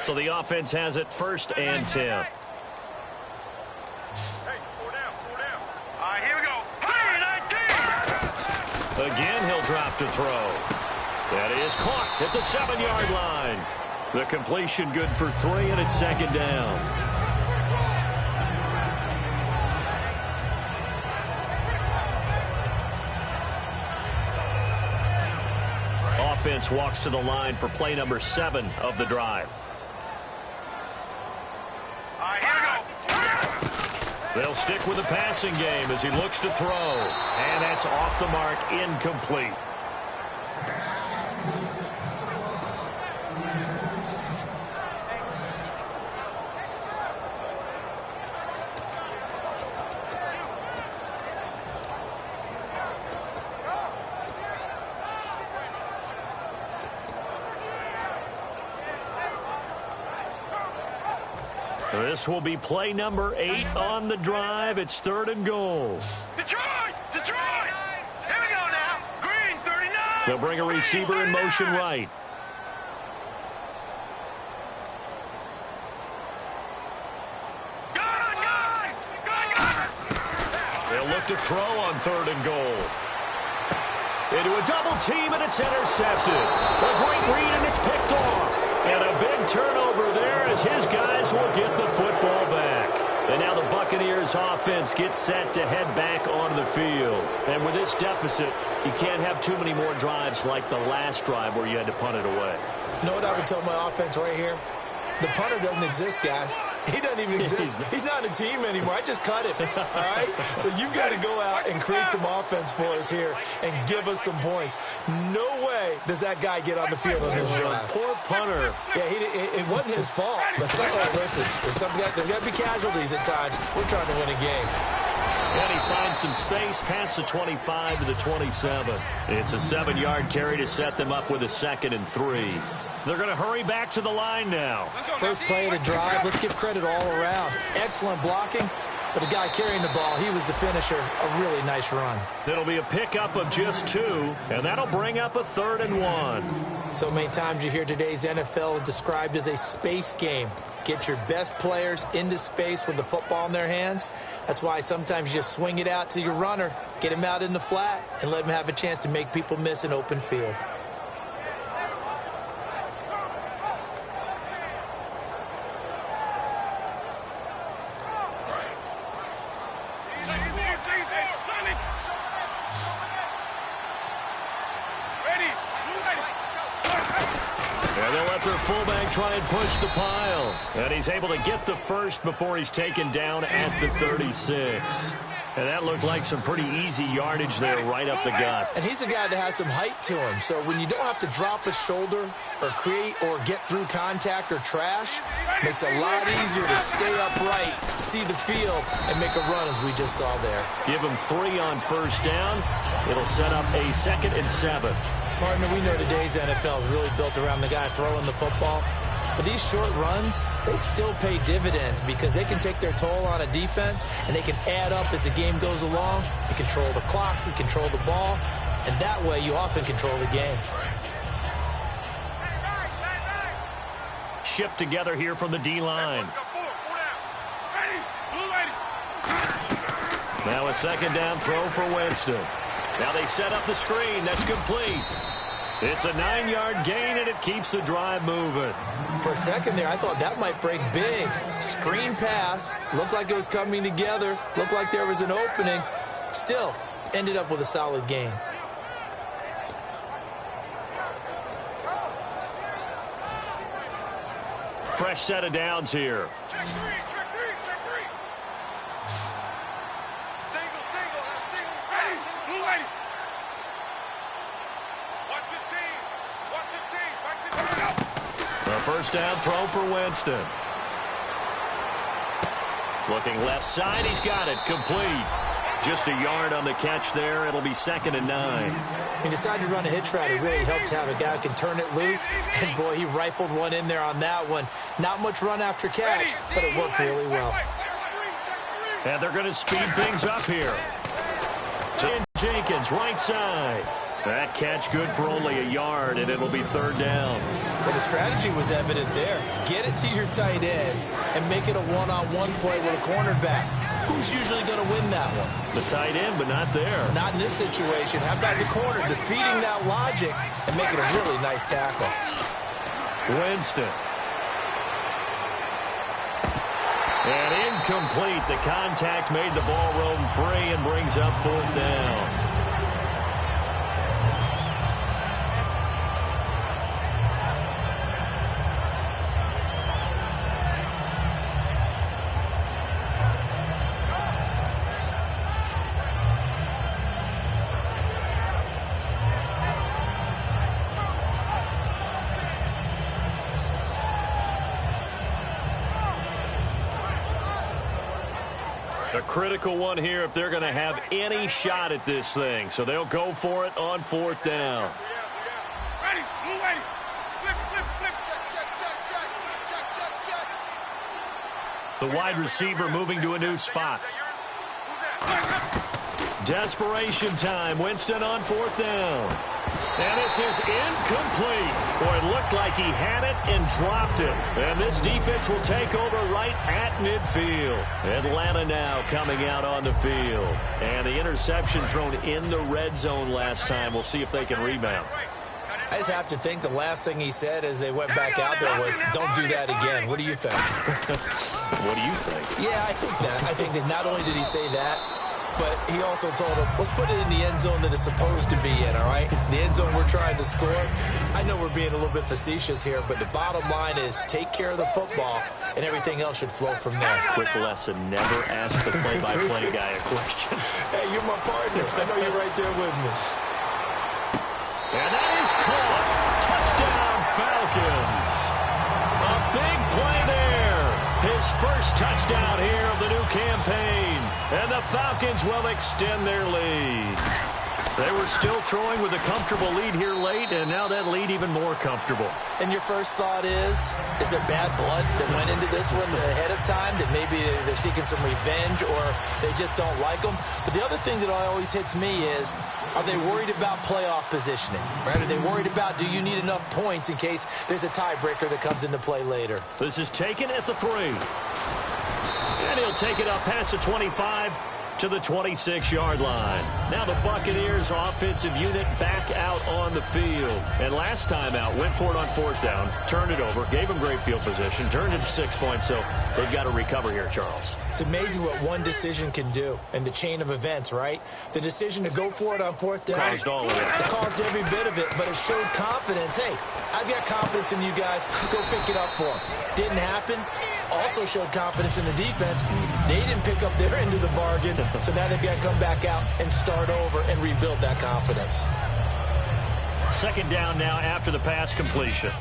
So the offense has it first and 10. Hey, 4 down. All right, here we go. 3-19. Again, he'll drop to throw. That is caught at the 7-yard line. The completion good for 3, and it's second down. Offense walks to the line for play number 7 of the drive. All right, here we go. They'll stick with the passing game as he looks to throw. And that's off the mark, incomplete. This will be play number 8 on the drive. It's 3rd and goal. Detroit! Here we go now. Green 39. They'll bring a receiver in motion right. Gun! They'll look to throw on 3rd and goal. Into a double team, and it's intercepted. A great read, and it's picked off. And a big turnover there as his guys will get the football back. And now the Buccaneers offense gets set to head back onto the field. And with this deficit, you can't have too many more drives like the last drive where you had to punt it away. You know what I would tell my offense right here? The punter doesn't exist, guys. He doesn't even exist. He's not a team anymore. I just cut him, all right? So you've got to go out and create some offense for us here and give us some points. No way does that guy get on the field on this drive. Poor punter. Yeah, it wasn't his fault. But listen, there's got to be casualties at times. We're trying to win a game. And he finds some space past the 25 to the 27. It's a 7-yard carry to set them up with a 2nd and 3. They're going to hurry back to the line now. First play of the drive, let's give credit all around. Excellent blocking, but the guy carrying the ball, he was the finisher. A really nice run. It'll be a pickup of just 2, and that'll bring up a 3rd and 1. So many times you hear today's NFL described as a space game. Get your best players into space with the football in their hands. That's why sometimes you just swing it out to your runner, get him out in the flat, and let him have a chance to make people miss an open field. And they'll let their fullback try and push the pile. And he's able to get the first before he's taken down at the 36. And that looked like some pretty easy yardage there right up the gut. And he's a guy that has some height to him. So when you don't have to drop a shoulder or create or get through contact or trash, makes it a lot easier to stay upright, see the field, and make a run as we just saw there. Give him 3 on first down. It'll set up a 2nd and 7. Partner, we know today's NFL is really built around the guy throwing the football. But these short runs, they still pay dividends because they can take their toll on a defense and they can add up as the game goes along. You control the clock, you control the ball, and that way you often control the game. Shift together here from the D-line. Now a 2nd down throw for Winston. Now they set up the screen. That's complete. It's a 9-yard gain, and it keeps the drive moving. For a second there, I thought that might break big. Screen pass. Looked like it was coming together. Looked like there was an opening. Still, ended up with a solid gain. Fresh set of downs here. Check three. Single. Ready. Blue lady. Watch the team. A first down throw for Winston. Looking left side. He's got it. Complete. Just a yard on the catch there. It'll be 2nd and 9. He decided to run a hitch route. It really helps to have a guy who can turn it loose. And, boy, he rifled one in there on that one. Not much run after catch, but it worked really well. And they're going to speed things up here. Jenkins, right side. That catch good for only a yard, and it'll be 3rd down. Well, the strategy was evident there. Get it to your tight end and make it a one-on-one play with a cornerback. Who's usually going to win that one? The tight end, but not there. Not in this situation. How about the corner defeating that logic and making a really nice tackle? Winston. And incomplete. The contact made the ball roam free and brings up 4th down. A critical one here if they're going to have any shot at this thing. So they'll go for it on 4th down. Ready. Blue lady. Flip. Check. The wide receiver moving to a new spot. Desperation time. Winston on 4th down. And this is incomplete. Boy, it looked like he had it and dropped it. And this defense will take over right at midfield. Atlanta now coming out on the field. And the interception thrown in the red zone last time. We'll see if they can rebound. I just have to think the last thing he said as they went back out there was, don't do that again. What do you think? What do you think? Yeah, I think that. I think that not only did he say that, but he also told him, let's put it in the end zone that it's supposed to be in, all right? The end zone we're trying to score. I know we're being a little bit facetious here, but the bottom line is take care of the football, and everything else should flow from there. Quick lesson, never ask the play-by-play guy a question. Hey, you're my partner. I know you're right there with me. And that is caught. Touchdown, Falcons. A big play there. His first touchdown here of the new campaign. And the Falcons will extend their lead. They were still throwing with a comfortable lead here late, and now that lead even more comfortable. And your first thought is there bad blood that went into this one ahead of time, that maybe they're seeking some revenge or they just don't like them? But the other thing that always hits me is, are they worried about playoff positioning? Right? Are they worried about, do you need enough points in case there's a tiebreaker that comes into play later? This is taken at the 3. And he'll take it up past the 25 to the 26-yard line. Now the Buccaneers offensive unit back out on the field. And last time out, went for it on 4th down, turned it over, gave them great field position, turned it to 6 points, so they've got to recover here, Charles. It's amazing what one decision can do in the chain of events, right? The decision to go for it on 4th down. Caused all of it. It caused every bit of it, but it showed confidence. Hey, I've got confidence in you guys. Go pick it up for them. Didn't happen. Also showed confidence in the defense. They didn't pick up their end of the bargain, so now they've got to come back out and start over and rebuild that confidence. 2nd down now after the pass completion.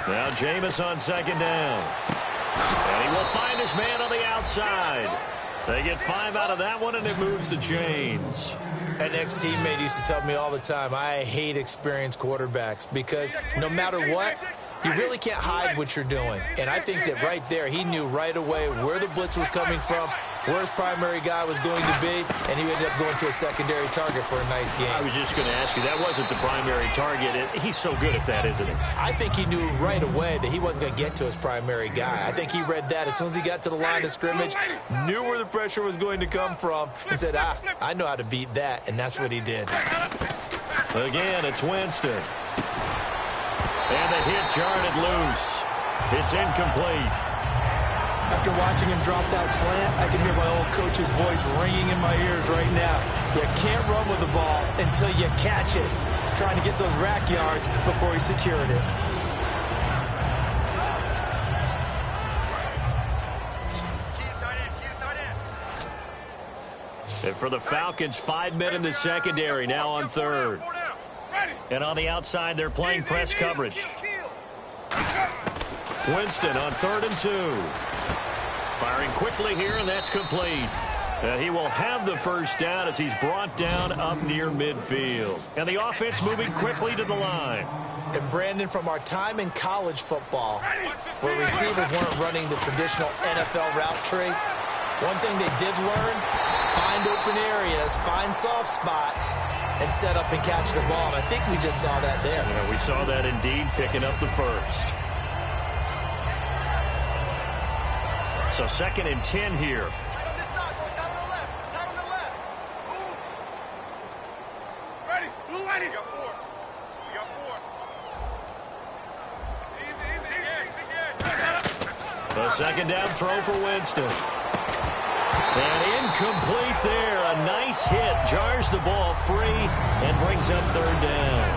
Now Jameis on 2nd down. And he will find his man on the outside. They get 5 out of that one, and it moves the chains. An ex-teammate used to tell me all the time, I hate experienced quarterbacks because no matter what, you really can't hide what you're doing. And I think that right there, he knew right away where the blitz was coming from, where his primary guy was going to be, and he ended up going to a secondary target for a nice game. I was just going to ask you, that wasn't the primary target. He's so good at that, isn't he? I think he knew right away that he wasn't going to get to his primary guy. I think he read that as soon as he got to the line of scrimmage, knew where the pressure was going to come from, and said, I know how to beat that, and that's what he did. Again, it's Winston. And the hit jarred it loose. It's incomplete. After watching him drop that slant, I can hear my old coach's voice ringing in my ears right now. You can't run with the ball until you catch it. Trying to get those rack yards before he secured it. And for the Falcons, 5 men in the secondary, now on 3rd. And on the outside, they're playing press coverage. Winston on 3rd and 2. Firing quickly here, and that's complete. And he will have the first down as he's brought down up near midfield. And the offense moving quickly to the line. And Brandon, from our time in college football, where receivers weren't running the traditional NFL route tree, one thing they did learn, find open areas, find soft spots, and set up and catch the ball. And I think we just saw that there. Yeah, we saw that indeed, picking up the first. So 2nd and 10 here. The 2nd down throw for Winston. And incomplete there. A nice hit. Jars the ball free and brings up 3rd down.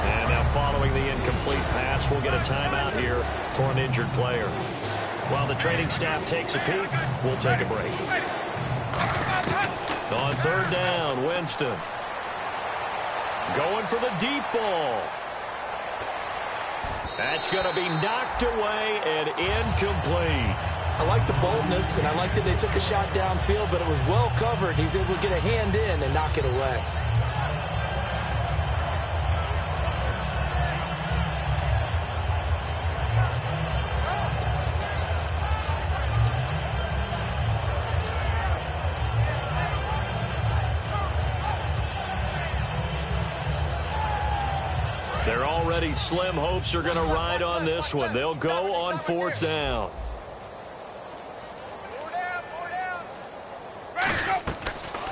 And now following the incomplete pass, we'll get a timeout here for an injured player. While the training staff takes a peek, we'll take a break. On 3rd down, Winston. Going for the deep ball. That's going to be knocked away and incomplete. I like the boldness, and I like that they took a shot downfield, but it was well covered. He's able to get a hand in and knock it away. Their already slim hopes are going to ride on this one. They'll go on 4th down.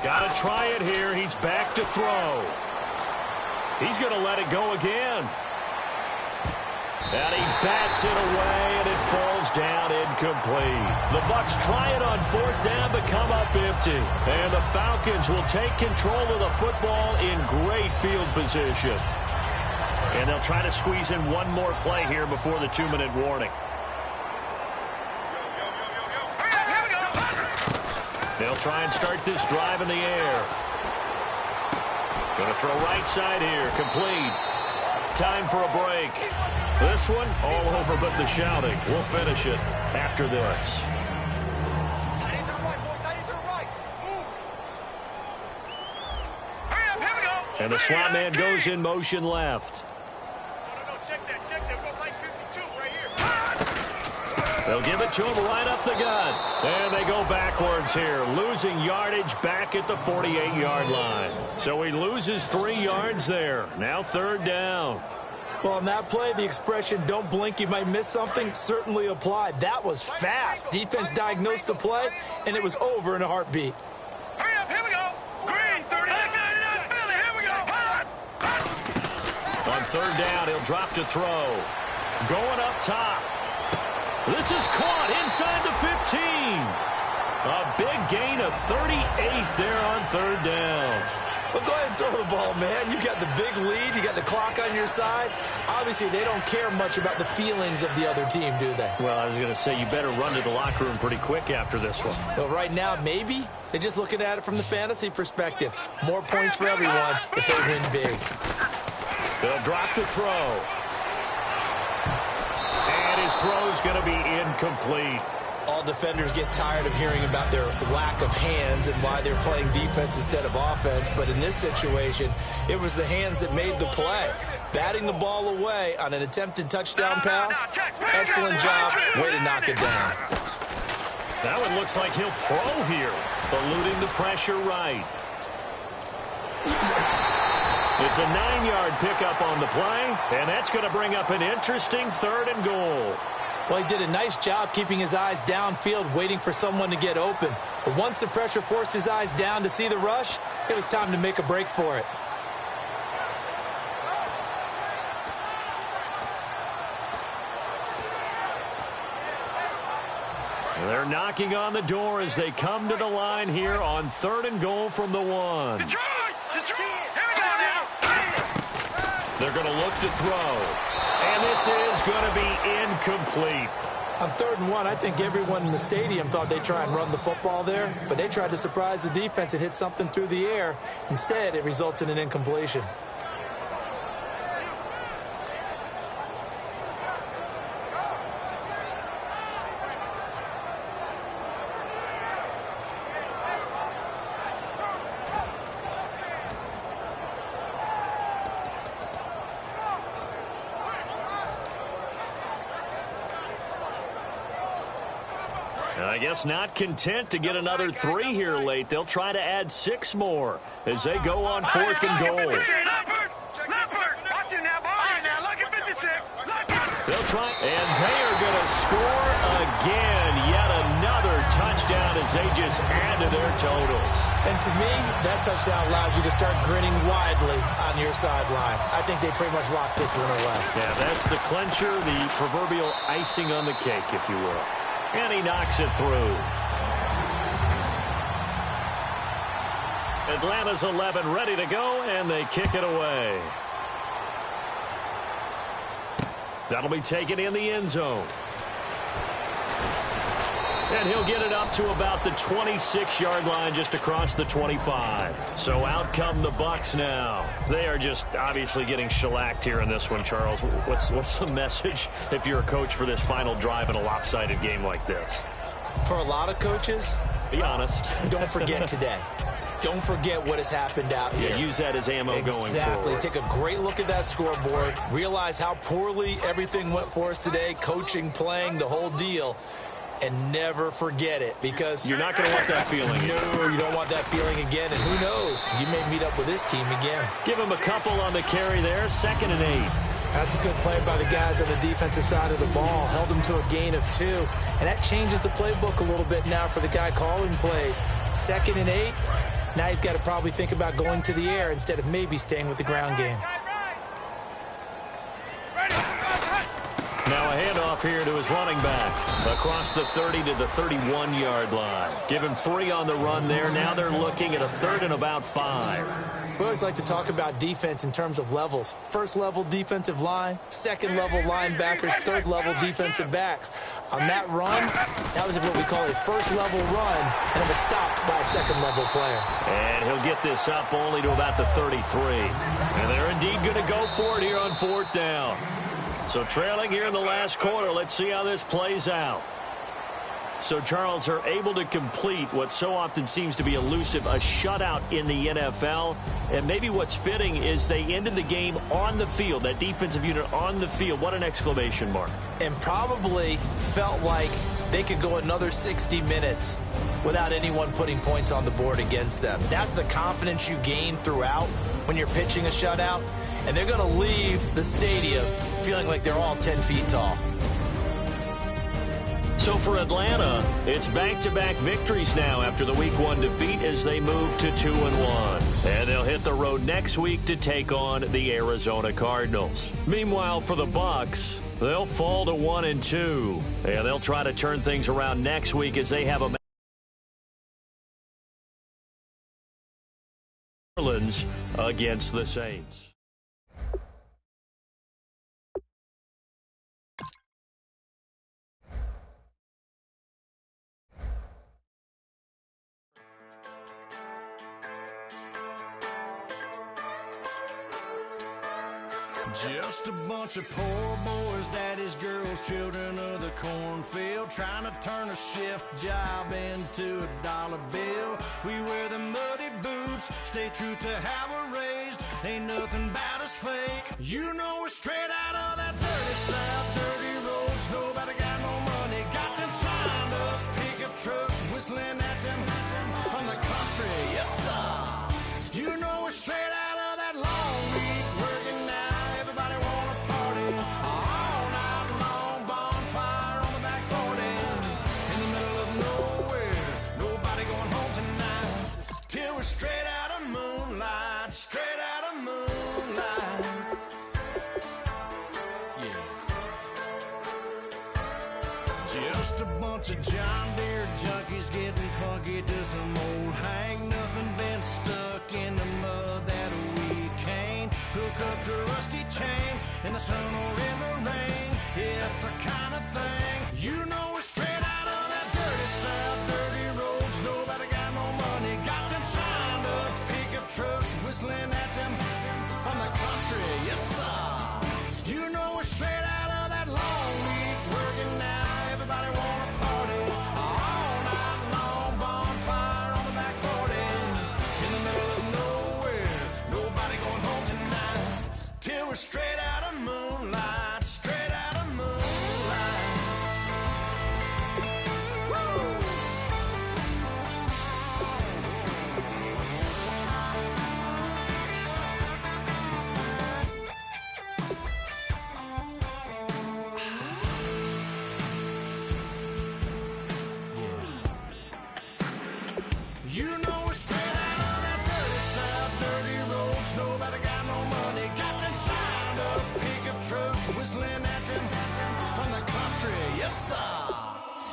Got to try it here. He's back to throw. He's going to let it go again. And he bats it away, and it falls down incomplete. The Bucs try it on 4th down, but come up empty. And the Falcons will take control of the football in great field position. And they'll try to squeeze in one more play here before the 2-minute warning. They'll try and start this drive in the air. Going to throw right side here. Complete. Time for a break. This one all over but the shouting. We'll finish it after this. Tight end to the right, boy. Tight end to the right. Move. Hurry up, here we go. And the slot man goes in motion left. No, check that. We're right 52 right here. They'll give it to him right up the gut. And they go backwards here, losing yardage back at the 48-yard line. So he loses 3 yards there. Now 3rd down. Well, on that play, the expression, don't blink, you might miss something, certainly applied. That was fast. Defense diagnosed the play, and it was over in a heartbeat. Hurry up, here we go. Green, 30. Philly, here we go. On 3rd down, he'll drop to throw. Going up top. This is caught inside the 15. A big gain of 38 there on 3rd down. Well, go ahead and throw the ball, man. You got the big lead. You got the clock on your side. Obviously, they don't care much about the feelings of the other team, do they? Well, I was going to say, you better run to the locker room pretty quick after this one. But right now, maybe they're just looking at it from the fantasy perspective. More points for everyone if they win big. They'll drop to throw. And his throw's going to be incomplete. All defenders get tired of hearing about their lack of hands and why they're playing defense instead of offense. But in this situation, it was the hands that made the play. Batting the ball away on an attempted touchdown pass. Excellent job. Way to knock it down. That one looks like he'll throw here. Eluding the pressure right. It's a 9-yard pickup on the play, and that's going to bring up an interesting 3rd and goal. Well, he did a nice job keeping his eyes downfield, waiting for someone to get open. But once the pressure forced his eyes down to see the rush, it was time to make a break for it. They're knocking on the door as they come to the line here on 3rd and goal from the 1. Detroit! Here we go now. They're going to look to throw. And this is going to be incomplete. On 3rd and 1, I think everyone in the stadium thought they'd try and run the football there, but they tried to surprise the defense and hit something through the air. Instead, it results in an incompletion. I guess not content to get another 3 here late. They'll try to add 6 more as they go on 4th and goal. Leopard! Watch it now, boy. All right, now, look at 56. They'll try, and they are going to score again. Yet another touchdown as they just add to their totals. And to me, that touchdown allows you to start grinning widely on your sideline. I think they pretty much locked this one away. Yeah, that's the clincher, the proverbial icing on the cake, if you will. And he knocks it through. Atlanta's 11 ready to go, and they kick it away. That'll be taken in the end zone. And he'll get it up to about the 26-yard line, just across the 25. So out come the Bucs now. They are just obviously getting shellacked here in this one, Charles. What's the message if you're a coach for this final drive in a lopsided game like this? For a lot of coaches, be honest. Don't forget today. Don't forget what has happened out here. Yeah, use that as ammo going forward. Exactly. Take a great look at that scoreboard. Realize how poorly everything went for us today. Coaching, playing, the whole deal. And never forget it, because you're not going to want that feeling. No, you don't want that feeling again. And who knows? You may meet up with this team again. Give him a couple on the carry there. 2nd and 8. That's a good play by the guys on the defensive side of the ball. Held them to a gain of 2. And that changes the playbook a little bit now for the guy calling plays. 2nd and 8. Now he's got to probably think about going to the air instead of maybe staying with the ground game. Now a handoff here to his running back. Across the 30 to the 31-yard line. Give him 3 on the run there. Now they're looking at a 3rd and about 5. We always like to talk about defense in terms of levels. 1st level defensive line, 2nd level linebackers, 3rd level defensive backs. On that run, that was what we call a 1st level run, and it was stopped by a 2nd level player. And he'll get this up only to about the 33. And they're indeed going to go for it here on 4th down. So trailing here in the last quarter, let's see how this plays out. So, Charles, are able to complete what so often seems to be elusive, a shutout in the NFL. And maybe what's fitting is they ended the game on the field, that defensive unit on the field. What an exclamation mark. And probably felt like they could go another 60 minutes without anyone putting points on the board against them. That's the confidence you gain throughout when you're pitching a shutout. And they're going to leave the stadium feeling like they're all 10 feet tall. So for Atlanta, it's back-to-back victories now after the Week 1 defeat as they move to 2-1. And they'll hit the road next week to take on the Arizona Cardinals. Meanwhile, for the Bucs, they'll fall to 1-2. And they'll try to turn things around next week as they have a Orleans against the Saints. Just a bunch of poor boys, daddy's girls, children of the cornfield, trying to turn a shift job into a dollar bill. We wear the muddy boots, stay true to how we're raised. Ain't nothing about us fake. You know we're straight out of that dirty south, dirty roads. Nobody got no money, got them signed up pickup trucks, whistling at them from the country. Yes, sir. You know we're straight out of that long week, working now. Everybody wanna party all night long, bonfire on the back 40, in the middle of nowhere, nobody going home tonight, till we're straight out of moonlight, straight out of moonlight. Yeah. Just a bunch of John Deere junkies getting funky to some old hang, nothing been stuck in the mud that we can't hook up to a rusty chain in the sun or in the rain. Yeah, it's the kind of thing. You know we're straight out of that dirty south, dirty roads. Nobody got no money, got them signed up pickup trucks, whistling at them from the country. Yes, sir. You know we're straight out of that long week, working now. Everybody wanna party all night long, bonfire on the back 40, in the middle of nowhere, nobody going home tonight, till we're straight out of moonlight, straight out of moonlight. Woo! You know we're straight out of that dirty south, dirty roads. Nobody got no money, got them signed up pickup trucks, whistling at them from the country. Yes, sir.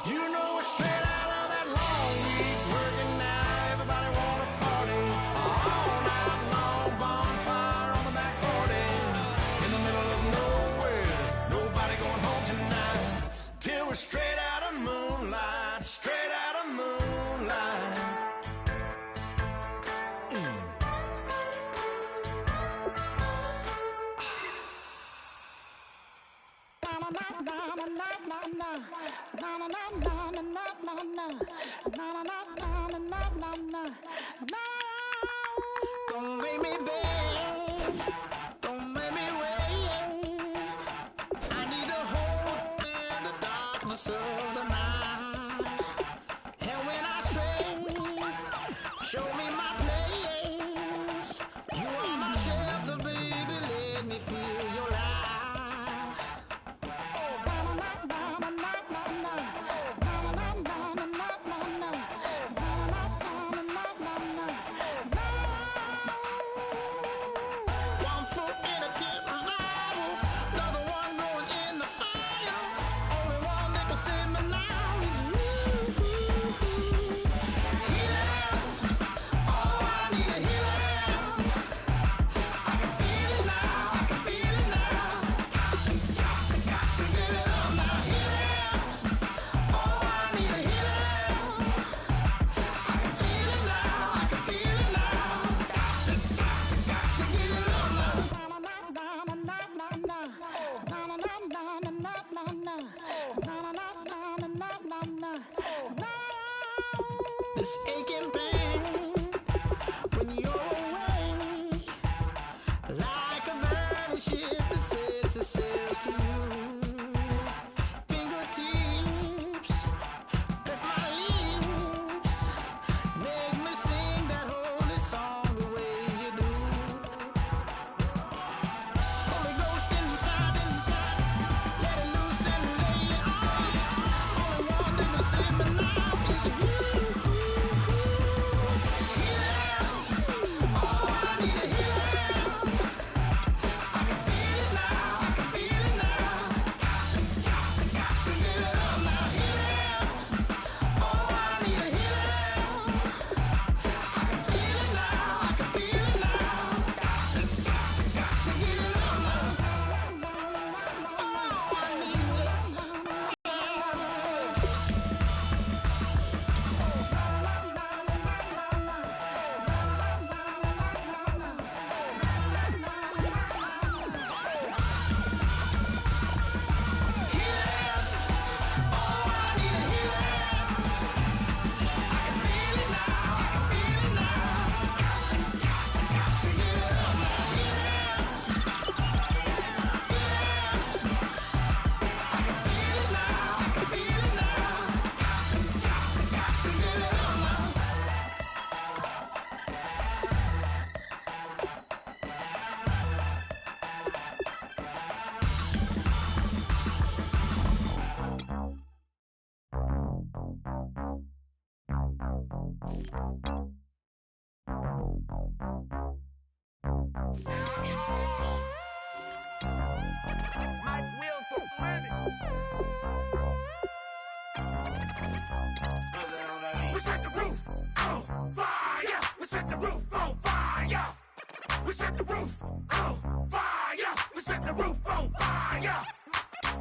You know we're straight out of that long week, working now. Everybody wanna party all night long, bonfire on the back 40, in the middle of nowhere, nobody going home tonight, till we're straight out of moonlight, straight out of moonlight. We set the roof on fire. We set the roof on fire. We set the roof on fire. We set the roof on fire.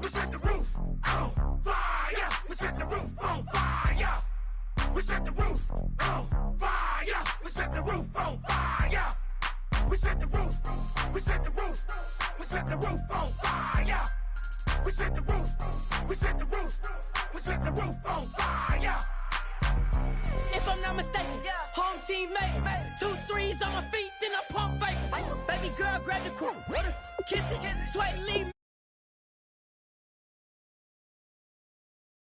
We set the roof on fire. We set the roof on fire. We set the roof on fire. We set the roof on fire. We set the roof. We set the roof. We set the roof on fire. We set the roof. We set the roof. We set the roof on fire. If I'm not mistaken, home team made it. 2 threes on my feet, then I pump fake it. Baby girl, grab the crew, kiss it, sweat, leave.